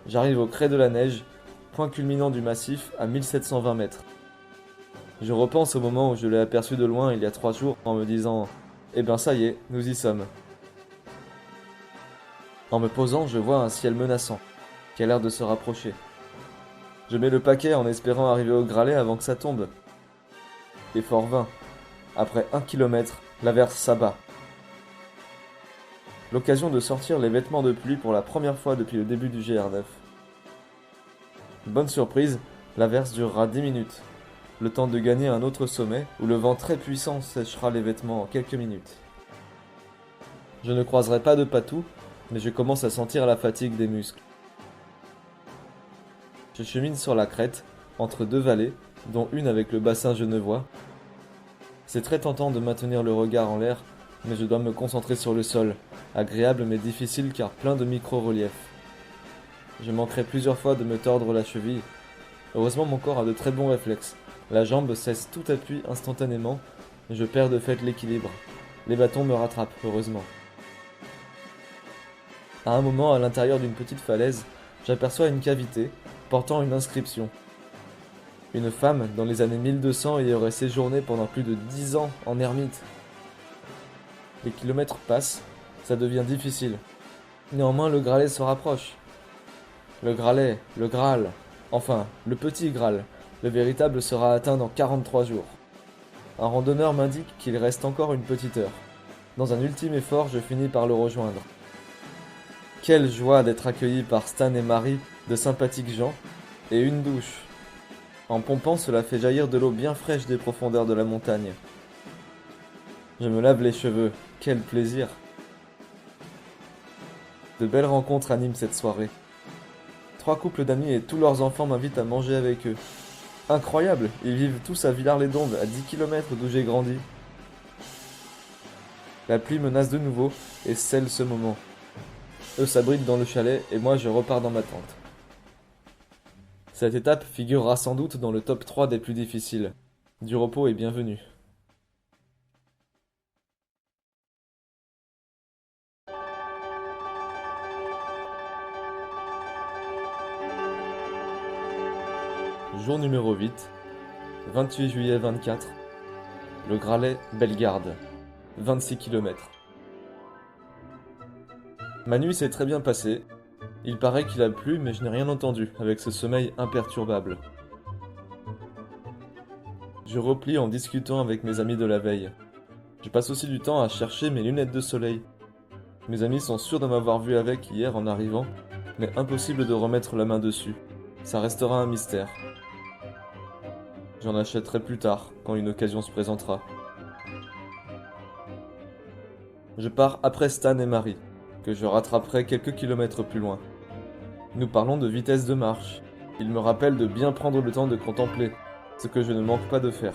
Speaker 1: J'arrive au crêt de la neige, point culminant du massif à 1720 mètres. Je repense au moment où je l'ai aperçu de loin il y a 3 jours en me disant « Eh ben ça y est, nous y sommes ». En me posant, je vois un ciel menaçant, qui a l'air de se rapprocher. Je mets le paquet en espérant arriver au Gralet avant que ça tombe. Effort vain. Après 1 kilomètre, l'averse s'abat. L'occasion de sortir les vêtements de pluie pour la première fois depuis le début du GR9. Bonne surprise, l'averse durera 10 minutes. Le temps de gagner un autre sommet où le vent très puissant séchera les vêtements en quelques minutes. Je ne croiserai pas de patous, mais je commence à sentir la fatigue des muscles. Je chemine sur la crête, entre 2 vallées, dont une avec le bassin genevois. C'est très tentant de maintenir le regard en l'air, mais je dois me concentrer sur le sol, agréable mais difficile car plein de micro-reliefs. Je manquerai plusieurs fois de me tordre la cheville. Heureusement mon corps a de très bons réflexes. La jambe cesse tout appui instantanément, et je perds de fait l'équilibre. Les bâtons me rattrapent, heureusement. À un moment, à l'intérieur d'une petite falaise, j'aperçois une cavité, portant une inscription. Une femme, dans les années 1200, y aurait séjourné pendant plus de 10 ans en ermite. Les kilomètres passent, ça devient difficile. Néanmoins, le Gralet se rapproche. Le Gralet, le Graal, enfin, le petit Graal, Le véritable sera atteint dans 43 jours. Un randonneur m'indique qu'il reste encore une petite heure. Dans un ultime effort, je finis par le rejoindre. Quelle joie d'être accueilli par Stan et Marie, de sympathiques gens, et une douche. En pompant, cela fait jaillir de l'eau bien fraîche des profondeurs de la montagne. Je me lave les cheveux, quel plaisir! De belles rencontres animent cette soirée. 3 couples d'amis et tous leurs enfants m'invitent à manger avec eux. Incroyable, ils vivent tous à Villars-les-Dombes, à 10 km d'où j'ai grandi. La pluie menace de nouveau et scelle ce moment. Eux s'abritent dans le chalet et moi je repars dans ma tente. Cette étape figurera sans doute dans le top 3 des plus difficiles. Du repos est bienvenu. Jour numéro 8, 28 juillet 24, le Gralet Bellegarde, 26 km. Ma nuit s'est très bien passée. Il paraît qu'il a plu, mais je n'ai rien entendu, avec ce sommeil imperturbable. Je replie en discutant avec mes amis de la veille. Je passe aussi du temps à chercher mes lunettes de soleil. Mes amis sont sûrs de m'avoir vu avec hier en arrivant, mais impossible de remettre la main dessus. Ça restera un mystère. J'en achèterai plus tard, quand une occasion se présentera. Je pars après Stan et Marie, que je rattraperai quelques kilomètres plus loin. Nous parlons de vitesse de marche. Il me rappelle de bien prendre le temps de contempler, ce que je ne manque pas de faire.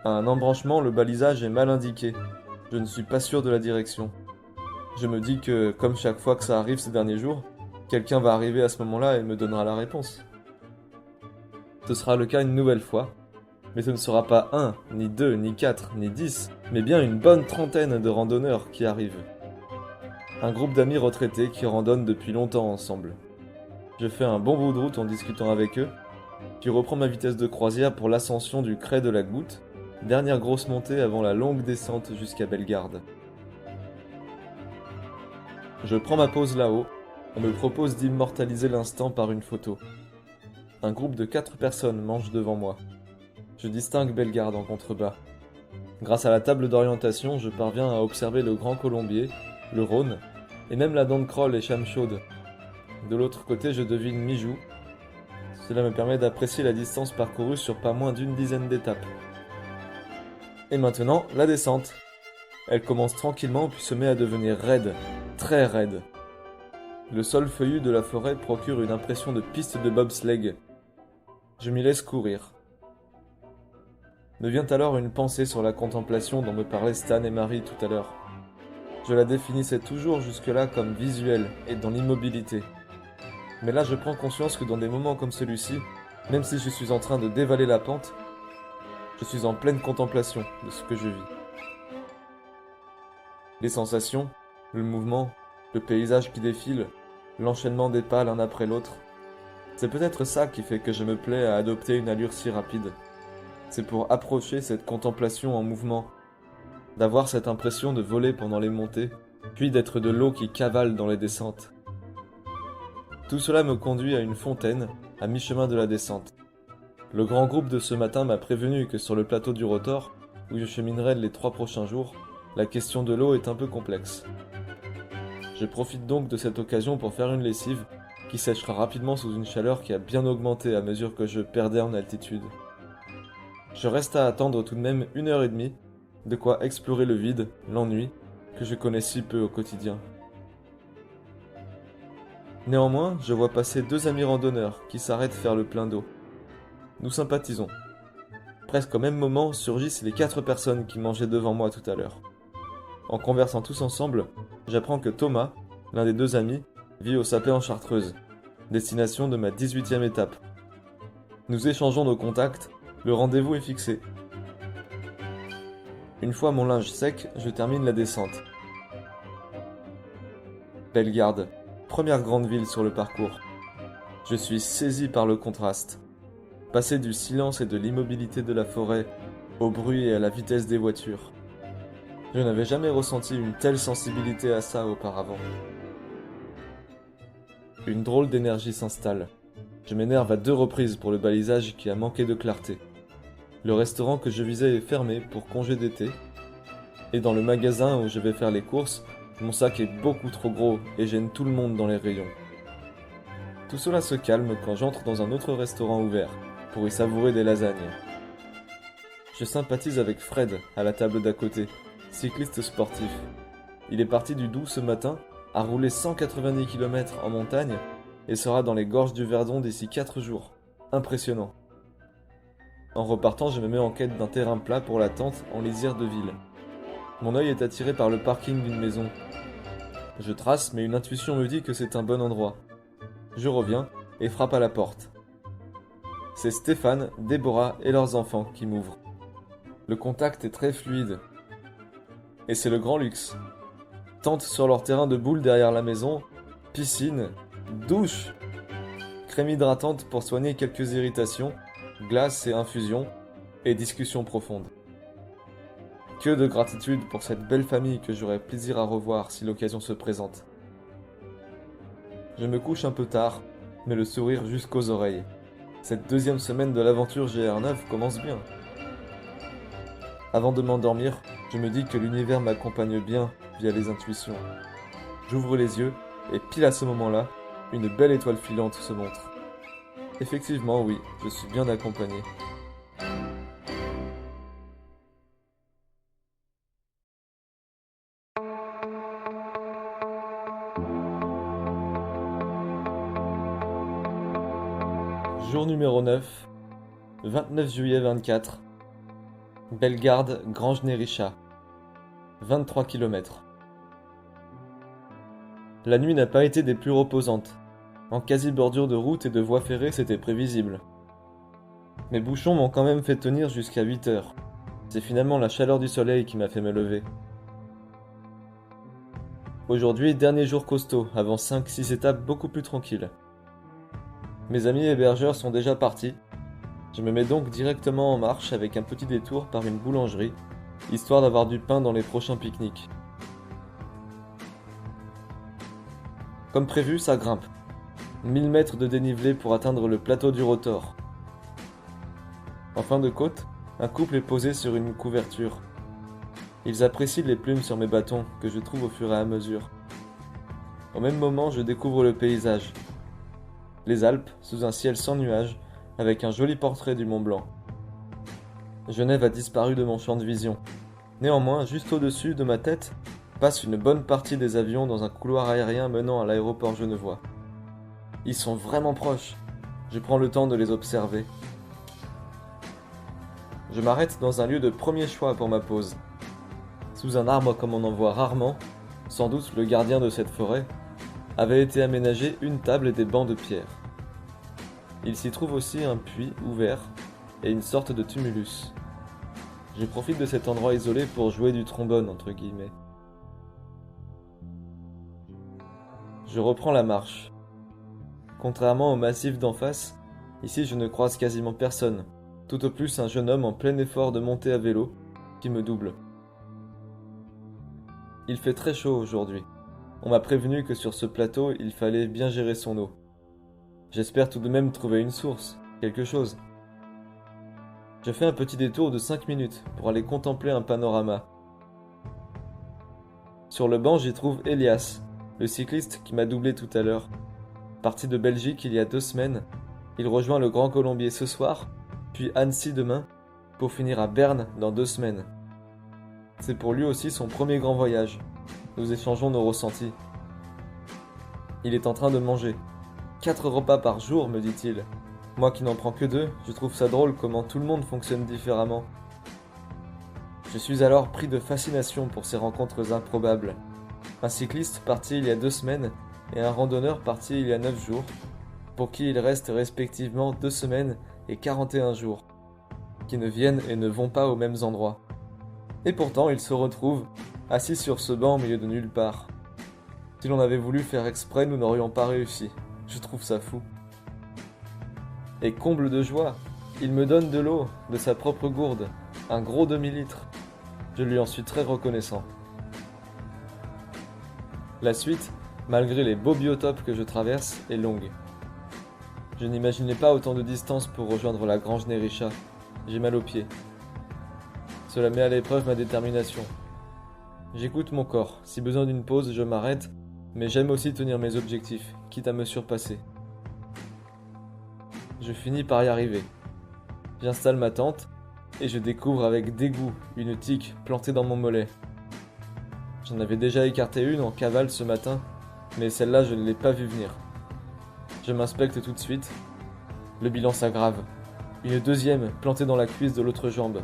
Speaker 1: À un embranchement, le balisage est mal indiqué. Je ne suis pas sûr de la direction. Je me dis que, comme chaque fois que ça arrive ces derniers jours, quelqu'un va arriver à ce moment-là et me donnera la réponse. Ce sera le cas une nouvelle fois, mais ce ne sera pas 1, ni 2, ni 4, ni 10, mais bien une bonne trentaine de randonneurs qui arrivent. Un groupe d'amis retraités qui randonnent depuis longtemps ensemble. Je fais un bon bout de route en discutant avec eux, puis reprends ma vitesse de croisière pour l'ascension du Crêt de la Goutte, dernière grosse montée avant la longue descente jusqu'à Bellegarde. Je prends ma pause là-haut, on me propose d'immortaliser l'instant par une photo. Un groupe de 4 personnes mange devant moi. Je distingue Bellegarde en contrebas. Grâce à la table d'orientation, je parviens à observer le Grand Colombier, le Rhône, et même la Dent de Croll et Chamchaude. De l'autre côté, je devine Mijou. Cela me permet d'apprécier la distance parcourue sur pas moins d'une dizaine d'étapes. Et maintenant, la descente. Elle commence tranquillement puis se met à devenir raide, très raide. Le sol feuillu de la forêt procure une impression de piste de bobsleigh. Je m'y laisse courir. Me vient alors une pensée sur la contemplation dont me parlaient Stan et Marie tout à l'heure. Je la définissais toujours jusque-là comme visuelle et dans l'immobilité. Mais là je prends conscience que dans des moments comme celui-ci, même si je suis en train de dévaler la pente, je suis en pleine contemplation de ce que je vis. Les sensations, le mouvement, le paysage qui défile, l'enchaînement des pas l'un après l'autre, c'est peut-être ça qui fait que je me plais à adopter une allure si rapide. C'est pour approcher cette contemplation en mouvement, d'avoir cette impression de voler pendant les montées, puis d'être de l'eau qui cavale dans les descentes. Tout cela me conduit à une fontaine, à mi-chemin de la descente. Le grand groupe de ce matin m'a prévenu que sur le plateau du Rotor, où je cheminerai les 3 prochains jours, la question de l'eau est un peu complexe. Je profite donc de cette occasion pour faire une lessive, qui séchera rapidement sous une chaleur qui a bien augmenté à mesure que je perdais en altitude. Je reste à attendre tout de même 1h30, de quoi explorer le vide, l'ennui, que je connais si peu au quotidien. Néanmoins, je vois passer 2 amis randonneurs qui s'arrêtent faire le plein d'eau. Nous sympathisons. Presque au même moment surgissent les 4 personnes qui mangeaient devant moi tout à l'heure. En conversant tous ensemble, j'apprends que Thomas, l'un des 2 amis, vit au Sapé en Chartreuse, destination de ma 18e étape. Nous échangeons nos contacts, le rendez-vous est fixé. Une fois mon linge sec, je termine la descente. Bellegarde, première grande ville sur le parcours. Je suis saisi par le contraste. Passer du silence et de l'immobilité de la forêt au bruit et à la vitesse des voitures. Je n'avais jamais ressenti une telle sensibilité à ça auparavant. Une drôle d'énergie s'installe. Je m'énerve à 2 reprises pour le balisage qui a manqué de clarté. Le restaurant que je visais est fermé pour congé d'été. Et dans le magasin où je vais faire les courses, mon sac est beaucoup trop gros et gêne tout le monde dans les rayons. Tout cela se calme quand j'entre dans un autre restaurant ouvert pour y savourer des lasagnes. Je sympathise avec Fred à la table d'à côté, cycliste sportif. Il est parti du Doubs ce matin, a roulé 190 km en montagne et sera dans les gorges du Verdon d'ici 4 jours. Impressionnant. En repartant, je me mets en quête d'un terrain plat pour la tente en lisière de ville. Mon œil est attiré par le parking d'une maison. Je trace, mais une intuition me dit que c'est un bon endroit. Je reviens et frappe à la porte. C'est Stéphane, Déborah et leurs enfants qui m'ouvrent. Le contact est très fluide. Et c'est le grand luxe. Tente sur leur terrain de boules derrière la maison, piscine, douche, crème hydratante pour soigner quelques irritations, glace et infusion, et discussions profondes. Que de gratitude pour cette belle famille que j'aurai plaisir à revoir si l'occasion se présente. Je me couche un peu tard, mais le sourire jusqu'aux oreilles. Cette 2e semaine de l'aventure GR9 commence bien. Avant de m'endormir, je me dis que l'univers m'accompagne bien via les intuitions. J'ouvre les yeux, et pile à ce moment-là, une belle étoile filante se montre. Effectivement, oui, je suis bien accompagné. Jour numéro 9, 29 juillet 24, Bellegarde, Grange-Nérishat, 23 km. La nuit n'a pas été des plus reposantes. En quasi-bordure de route et de voies ferrées, c'était prévisible. Mes bouchons m'ont quand même fait tenir jusqu'à 8 heures. C'est finalement la chaleur du soleil qui m'a fait me lever. Aujourd'hui, dernier jour costaud, avant 5-6 étapes beaucoup plus tranquilles. Mes amis hébergeurs sont déjà partis. Je me mets donc directement en marche avec un petit détour par une boulangerie, histoire d'avoir du pain dans les prochains pique-niques. Comme prévu, ça grimpe. 1000 mètres de dénivelé pour atteindre le plateau du Rotor. En fin de côte, un couple est posé sur une couverture. Ils apprécient les plumes sur mes bâtons que je trouve au fur et à mesure. Au même moment, je découvre le paysage. Les Alpes, sous un ciel sans nuages, avec un joli portrait du Mont Blanc. Genève a disparu de mon champ de vision. Néanmoins, juste au-dessus de ma tête, passe une bonne partie des avions dans un couloir aérien menant à l'aéroport genevois. Ils sont vraiment proches. Je prends le temps de les observer. Je m'arrête dans un lieu de premier choix pour ma pause. Sous un arbre comme on en voit rarement, sans doute le gardien de cette forêt, avait été aménagé une table et des bancs de pierre. Il s'y trouve aussi un puits ouvert et une sorte de tumulus. Je profite de cet endroit isolé pour jouer du trombone entre guillemets. Je reprends la marche. Contrairement au massif d'en face, ici je ne croise quasiment personne, tout au plus un jeune homme en plein effort de monter à vélo qui me double. Il fait très chaud aujourd'hui. On m'a prévenu que sur ce plateau, il fallait bien gérer son eau. J'espère tout de même trouver une source, quelque chose. Je fais un petit détour de 5 minutes pour aller contempler un panorama. Sur le banc, j'y trouve Elias, le cycliste qui m'a doublé tout à l'heure. Parti de Belgique il y a 2 semaines, il rejoint le Grand Colombier ce soir, puis Annecy demain, pour finir à Berne dans 2 semaines. C'est pour lui aussi son premier grand voyage. Nous échangeons nos ressentis. Il est en train de manger. 4 repas par jour, me dit-il. Moi qui n'en prends que 2, je trouve ça drôle comment tout le monde fonctionne différemment. Je suis alors pris de fascination pour ces rencontres improbables. Un cycliste parti il y a 2 semaines et un randonneur parti il y a 9 jours, pour qui il reste respectivement 2 semaines et 41 jours, qui ne viennent et ne vont pas aux mêmes endroits. Et pourtant, ils se retrouvent, assis sur ce banc au milieu de nulle part. Si l'on avait voulu faire exprès, nous n'aurions pas réussi. Je trouve ça fou. Et comble de joie, il me donne de l'eau, de sa propre gourde, un gros demi-litre. Je lui en suis très reconnaissant. La suite, malgré les beaux biotopes que je traverse, est longue. Je n'imaginais pas autant de distance pour rejoindre la grange Nérisha. J'ai mal aux pieds. Cela met à l'épreuve ma détermination. J'écoute mon corps. Si besoin d'une pause, je m'arrête, mais j'aime aussi tenir mes objectifs, quitte à me surpasser. Je finis par y arriver. J'installe ma tente et je découvre avec dégoût une tique plantée dans mon mollet. J'en avais déjà écarté une en cavale ce matin, mais celle-là je ne l'ai pas vue venir. Je m'inspecte tout de suite. Le bilan s'aggrave. Une deuxième plantée dans la cuisse de l'autre jambe.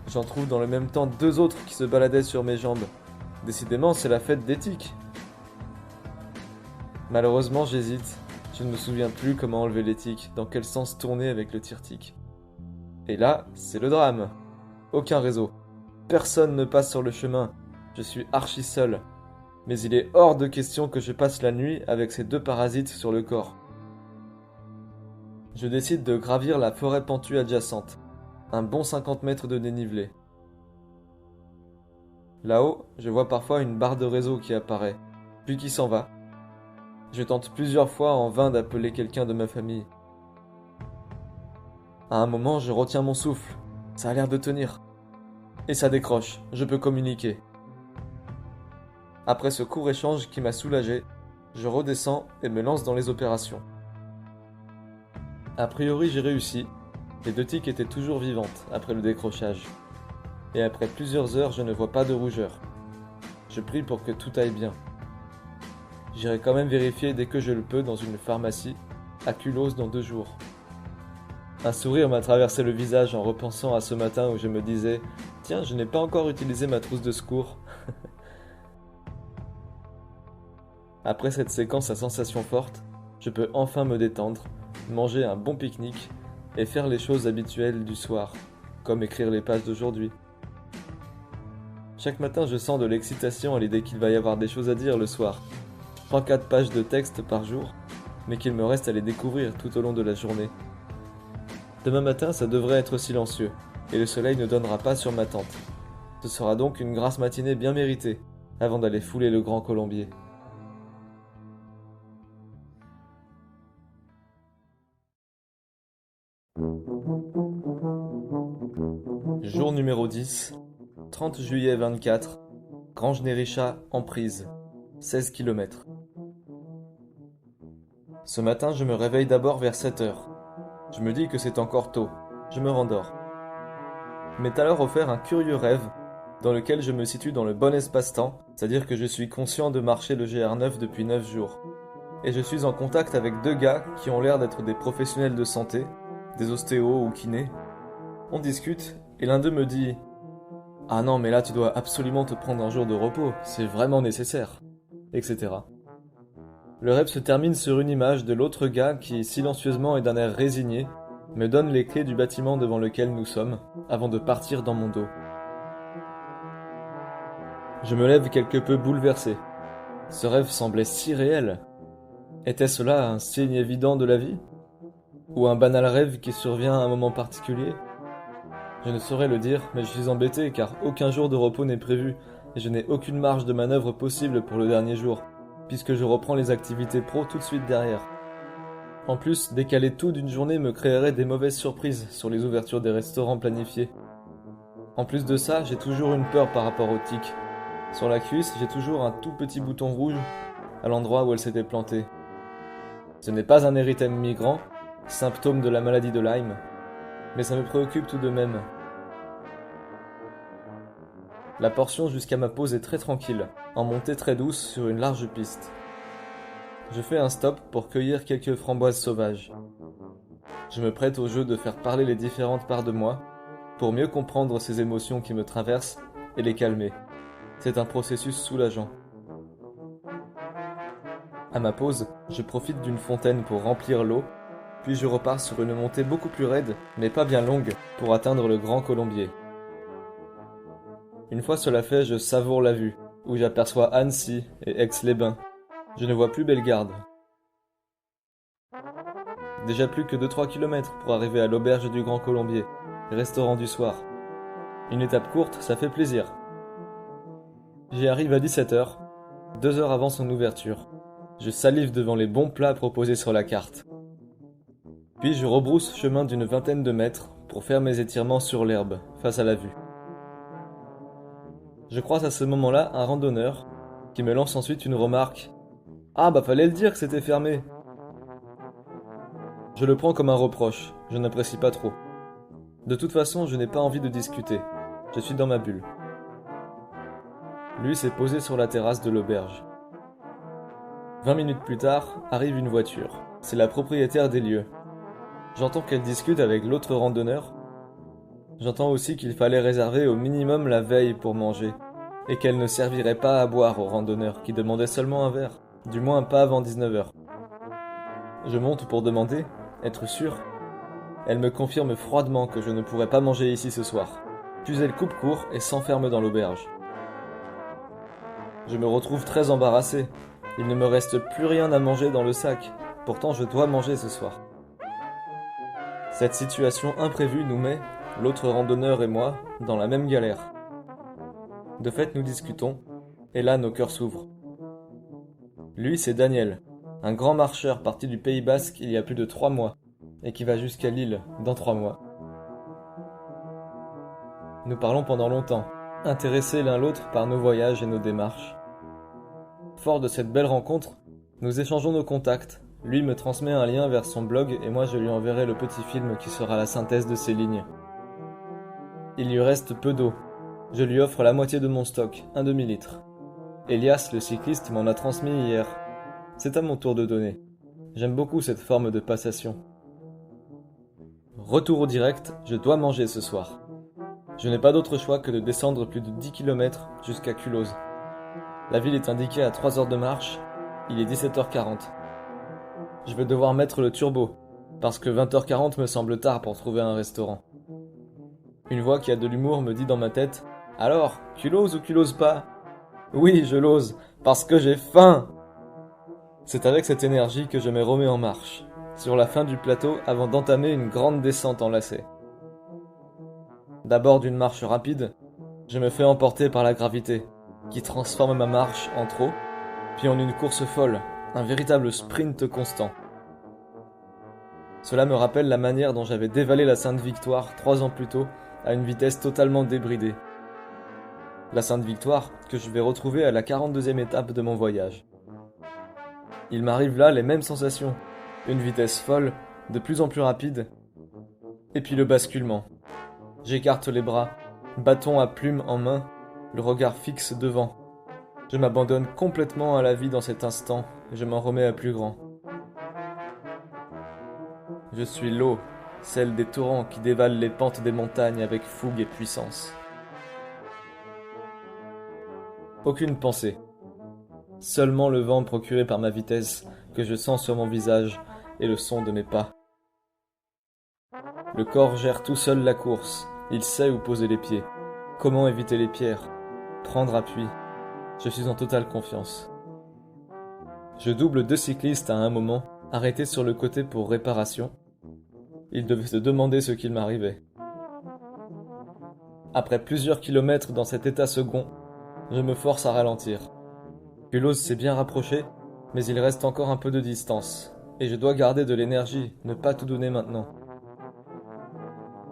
Speaker 1: J'en trouve dans le même temps 2 autres qui se baladaient sur mes jambes. Décidément, c'est la fête des tiques. Malheureusement, j'hésite. Je ne me souviens plus comment enlever les tiques, dans quel sens tourner avec le tire-tique. Et là, c'est le drame. Aucun réseau. Personne ne passe sur le chemin. Je suis archi seul. Mais il est hors de question que je passe la nuit avec ces 2 parasites sur le corps. Je décide de gravir la forêt pentue adjacente. Un bon 50 mètres de dénivelé. Là-haut, je vois parfois une barre de réseau qui apparaît, puis qui s'en va. Je tente plusieurs fois en vain d'appeler quelqu'un de ma famille. À un moment, je retiens mon souffle. Ça a l'air de tenir. Et ça décroche, je peux communiquer. Après ce court échange qui m'a soulagé, je redescends et me lance dans les opérations. A priori, j'ai réussi. Les 2 tiques étaient toujours vivantes après le décrochage. Et après plusieurs heures, je ne vois pas de rougeur. Je prie pour que tout aille bien. J'irai quand même vérifier dès que je le peux dans une pharmacie, à Culose dans 2 jours. Un sourire m'a traversé le visage en repensant à ce matin où je me disais « Tiens, je n'ai pas encore utilisé ma trousse de secours. » Après cette séquence à sensations fortes, je peux enfin me détendre, manger un bon pique-nique et faire les choses habituelles du soir, comme écrire les pages d'aujourd'hui. Chaque matin, je sens de l'excitation à l'idée qu'il va y avoir des choses à dire le soir. 3-4 pages de texte par jour, mais qu'il me reste à les découvrir tout au long de la journée. Demain matin, ça devrait être silencieux, et le soleil ne donnera pas sur ma tente. Ce sera donc une grasse matinée bien méritée, avant d'aller fouler le grand colombier. Jour numéro 10, 30 juillet 24, Grange Nérisha en prise, 16 km. Ce matin, je me réveille d'abord vers 7 heures. Je me dis que c'est encore tôt, je me rendors. M'est alors offert un curieux rêve, dans lequel je me situe dans le bon espace-temps, c'est-à-dire que je suis conscient de marcher le GR9 depuis 9 jours. Et je suis en contact avec 2 gars qui ont l'air d'être des professionnels de santé, des ostéos ou kinés. On discute, et l'un d'eux me dit « Ah non, mais là tu dois absolument te prendre un jour de repos, c'est vraiment nécessaire, etc. » Le rêve se termine sur une image de l'autre gars qui, silencieusement et d'un air résigné, me donne les clés du bâtiment devant lequel nous sommes, avant de partir dans mon dos. Je me lève quelque peu bouleversé. Ce rêve semblait si réel. Était-ce là un signe évident de la vie ? Ou un banal rêve qui survient à un moment particulier ? Je ne saurais le dire, mais je suis embêté car aucun jour de repos n'est prévu et je n'ai aucune marge de manœuvre possible pour le dernier jour, puisque je reprends les activités pro tout de suite derrière. En plus, décaler tout d'une journée me créerait des mauvaises surprises sur les ouvertures des restaurants planifiés. En plus de ça, j'ai toujours une peur par rapport aux tiques. Sur la cuisse, j'ai toujours un tout petit bouton rouge à l'endroit où elle s'était plantée. Ce n'est pas un érythème migrant, symptôme de la maladie de Lyme, mais ça me préoccupe tout de même. La portion jusqu'à ma pause est très tranquille, en montée très douce sur une large piste. Je fais un stop pour cueillir quelques framboises sauvages. Je me prête au jeu de faire parler les différentes parts de moi, pour mieux comprendre ces émotions qui me traversent et les calmer. C'est un processus soulageant. À ma pause, je profite d'une fontaine pour remplir l'eau, puis je repars sur une montée beaucoup plus raide, mais pas bien longue, pour atteindre le Grand Colombier. Une fois cela fait, je savoure la vue, où j'aperçois Annecy et Aix-les-Bains. Je ne vois plus Bellegarde. Déjà plus que 2-3 km pour arriver à l'auberge du Grand Colombier, restaurant du soir. Une étape courte, ça fait plaisir. J'y arrive à 17h, 2 heures avant son ouverture. Je salive devant les bons plats proposés sur la carte. Puis je rebrousse chemin d'une vingtaine de mètres pour faire mes étirements sur l'herbe, face à la vue. Je croise à ce moment-là un randonneur qui me lance ensuite une remarque. « Ah bah fallait le dire que c'était fermé !» Je le prends comme un reproche, je n'apprécie pas trop. De toute façon, je n'ai pas envie de discuter, je suis dans ma bulle. Lui s'est posé sur la terrasse de l'auberge. 20 minutes plus tard, arrive une voiture. C'est la propriétaire des lieux. J'entends qu'elle discute avec l'autre randonneur. J'entends aussi qu'il fallait réserver au minimum la veille pour manger, et qu'elle ne servirait pas à boire aux randonneurs qui demandaient seulement un verre, du moins pas avant 19h. Je monte pour demander, être sûr. Elle me confirme froidement que je ne pourrais pas manger ici ce soir. Puis elle coupe court et s'enferme dans l'auberge. Je me retrouve très embarrassé. Il ne me reste plus rien à manger dans le sac. Pourtant, je dois manger ce soir. Cette situation imprévue nous met, l'autre randonneur et moi, dans la même galère. De fait, nous discutons, et là, nos cœurs s'ouvrent. Lui, c'est Daniel, un grand marcheur parti du Pays Basque il y a plus de 3 mois, et qui va jusqu'à Lille dans 3 mois. Nous parlons pendant longtemps, intéressés l'un l'autre par nos voyages et nos démarches. Fort de cette belle rencontre, nous échangeons nos contacts. Lui me transmet un lien vers son blog et moi je lui enverrai le petit film qui sera la synthèse de ses lignes. Il lui reste peu d'eau. Je lui offre la moitié de mon stock, un demi-litre. Elias, le cycliste, m'en a transmis hier. C'est à mon tour de donner. J'aime beaucoup cette forme de passation. Retour au direct, je dois manger ce soir. Je n'ai pas d'autre choix que de descendre plus de 10 km jusqu'à Culose. La ville est indiquée à 3 heures de marche, il est 17h40. Je vais devoir mettre le turbo, parce que 20h40 me semble tard pour trouver un restaurant. Une voix qui a de l'humour me dit dans ma tête « Alors, tu l'oses ou tu l'oses pas ?»« Oui, je l'ose, parce que j'ai faim !» C'est avec cette énergie que je me remets en marche, sur la fin du plateau avant d'entamer une grande descente en lacet. D'abord d'une marche rapide, je me fais emporter par la gravité, qui transforme ma marche en trot, puis en une course folle, un véritable sprint constant. Cela me rappelle la manière dont j'avais dévalé la Sainte-Victoire 3 ans plus tôt, à une vitesse totalement débridée. La Sainte-Victoire que je vais retrouver à la 42e étape de mon voyage. Il m'arrive là les mêmes sensations, une vitesse folle, de plus en plus rapide, et puis le basculement. J'écarte les bras, bâton à plume en main, le regard fixe devant. Je m'abandonne complètement à la vie dans cet instant et je m'en remets à plus grand. Je suis l'eau, celle des torrents qui dévalent les pentes des montagnes avec fougue et puissance. Aucune pensée. Seulement le vent procuré par ma vitesse que je sens sur mon visage et le son de mes pas. Le corps gère tout seul la course, il sait où poser les pieds, comment éviter les pierres, prendre appui. Je suis en totale confiance. Je double 2 cyclistes à un moment, arrêtés sur le côté pour réparation. Ils devaient se demander ce qu'il m'arrivait. Après plusieurs kilomètres dans cet état second, je me force à ralentir. Culose s'est bien rapproché, mais il reste encore un peu de distance, et je dois garder de l'énergie, ne pas tout donner maintenant.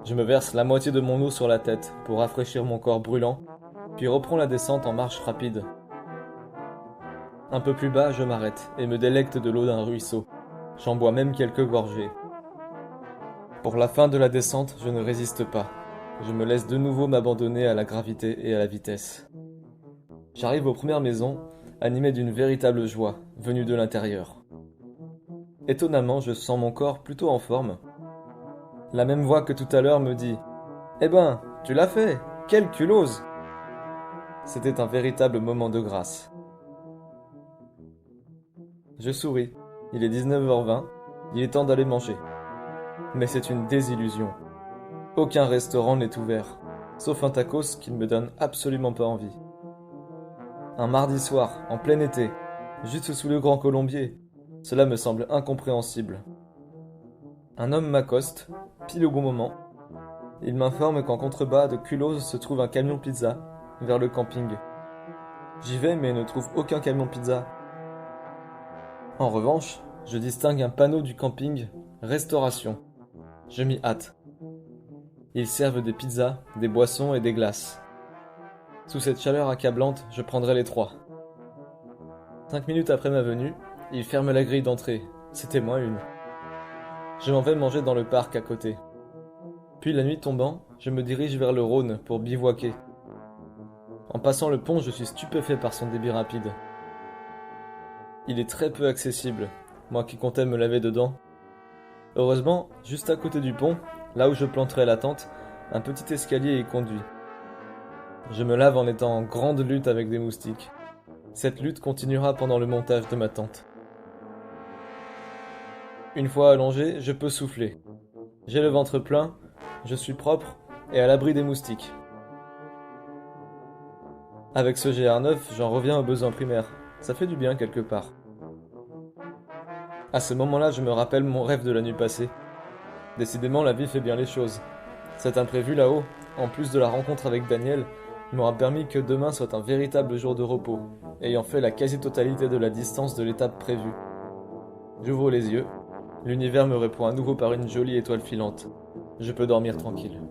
Speaker 1: Je me verse la moitié de mon eau sur la tête pour rafraîchir mon corps brûlant, puis reprends la descente en marche rapide. Un peu plus bas, je m'arrête et me délecte de l'eau d'un ruisseau. J'en bois même quelques gorgées. Pour la fin de la descente, je ne résiste pas. Je me laisse de nouveau m'abandonner à la gravité et à la vitesse. J'arrive aux premières maisons, animé d'une véritable joie, venue de l'intérieur. Étonnamment, je sens mon corps plutôt en forme. La même voix que tout à l'heure me dit « Eh ben, tu l'as fait! Quelle culose !» C'était un véritable moment de grâce. Je souris. Il est 19h20. Il est temps d'aller manger. Mais c'est une désillusion. Aucun restaurant n'est ouvert, sauf un tacos qui ne me donne absolument pas envie. Un mardi soir, en plein été, juste sous le grand colombier, cela me semble incompréhensible. Un homme m'accoste, pile au bon moment. Il m'informe qu'en contrebas de Culose se trouve un camion pizza, vers le camping. J'y vais mais ne trouve aucun camion pizza. En revanche, je distingue un panneau du camping Restauration. Je m'y hâte. Ils servent des pizzas, des boissons et des glaces. Sous cette chaleur accablante, je prendrai les 3. 5 minutes après ma venue, ils ferment la grille d'entrée. C'était -1. Je m'en vais manger dans le parc à côté. Puis la nuit tombant, je me dirige vers le Rhône pour bivouaquer. En passant le pont, je suis stupéfait par son débit rapide. Il est très peu accessible, moi qui comptais me laver dedans. Heureusement, juste à côté du pont, là où je planterai la tente, un petit escalier y conduit. Je me lave en étant en grande lutte avec des moustiques. Cette lutte continuera pendant le montage de ma tente. Une fois allongé, je peux souffler. J'ai le ventre plein, je suis propre et à l'abri des moustiques. Avec ce GR9, j'en reviens aux besoins primaires. Ça fait du bien quelque part. À ce moment-là, je me rappelle mon rêve de la nuit passée. Décidément, la vie fait bien les choses. Cet imprévu là-haut, en plus de la rencontre avec Daniel, m'aura permis que demain soit un véritable jour de repos, ayant fait la quasi-totalité de la distance de l'étape prévue. J'ouvre les yeux. L'univers me répond à nouveau par une jolie étoile filante. Je peux dormir tranquille.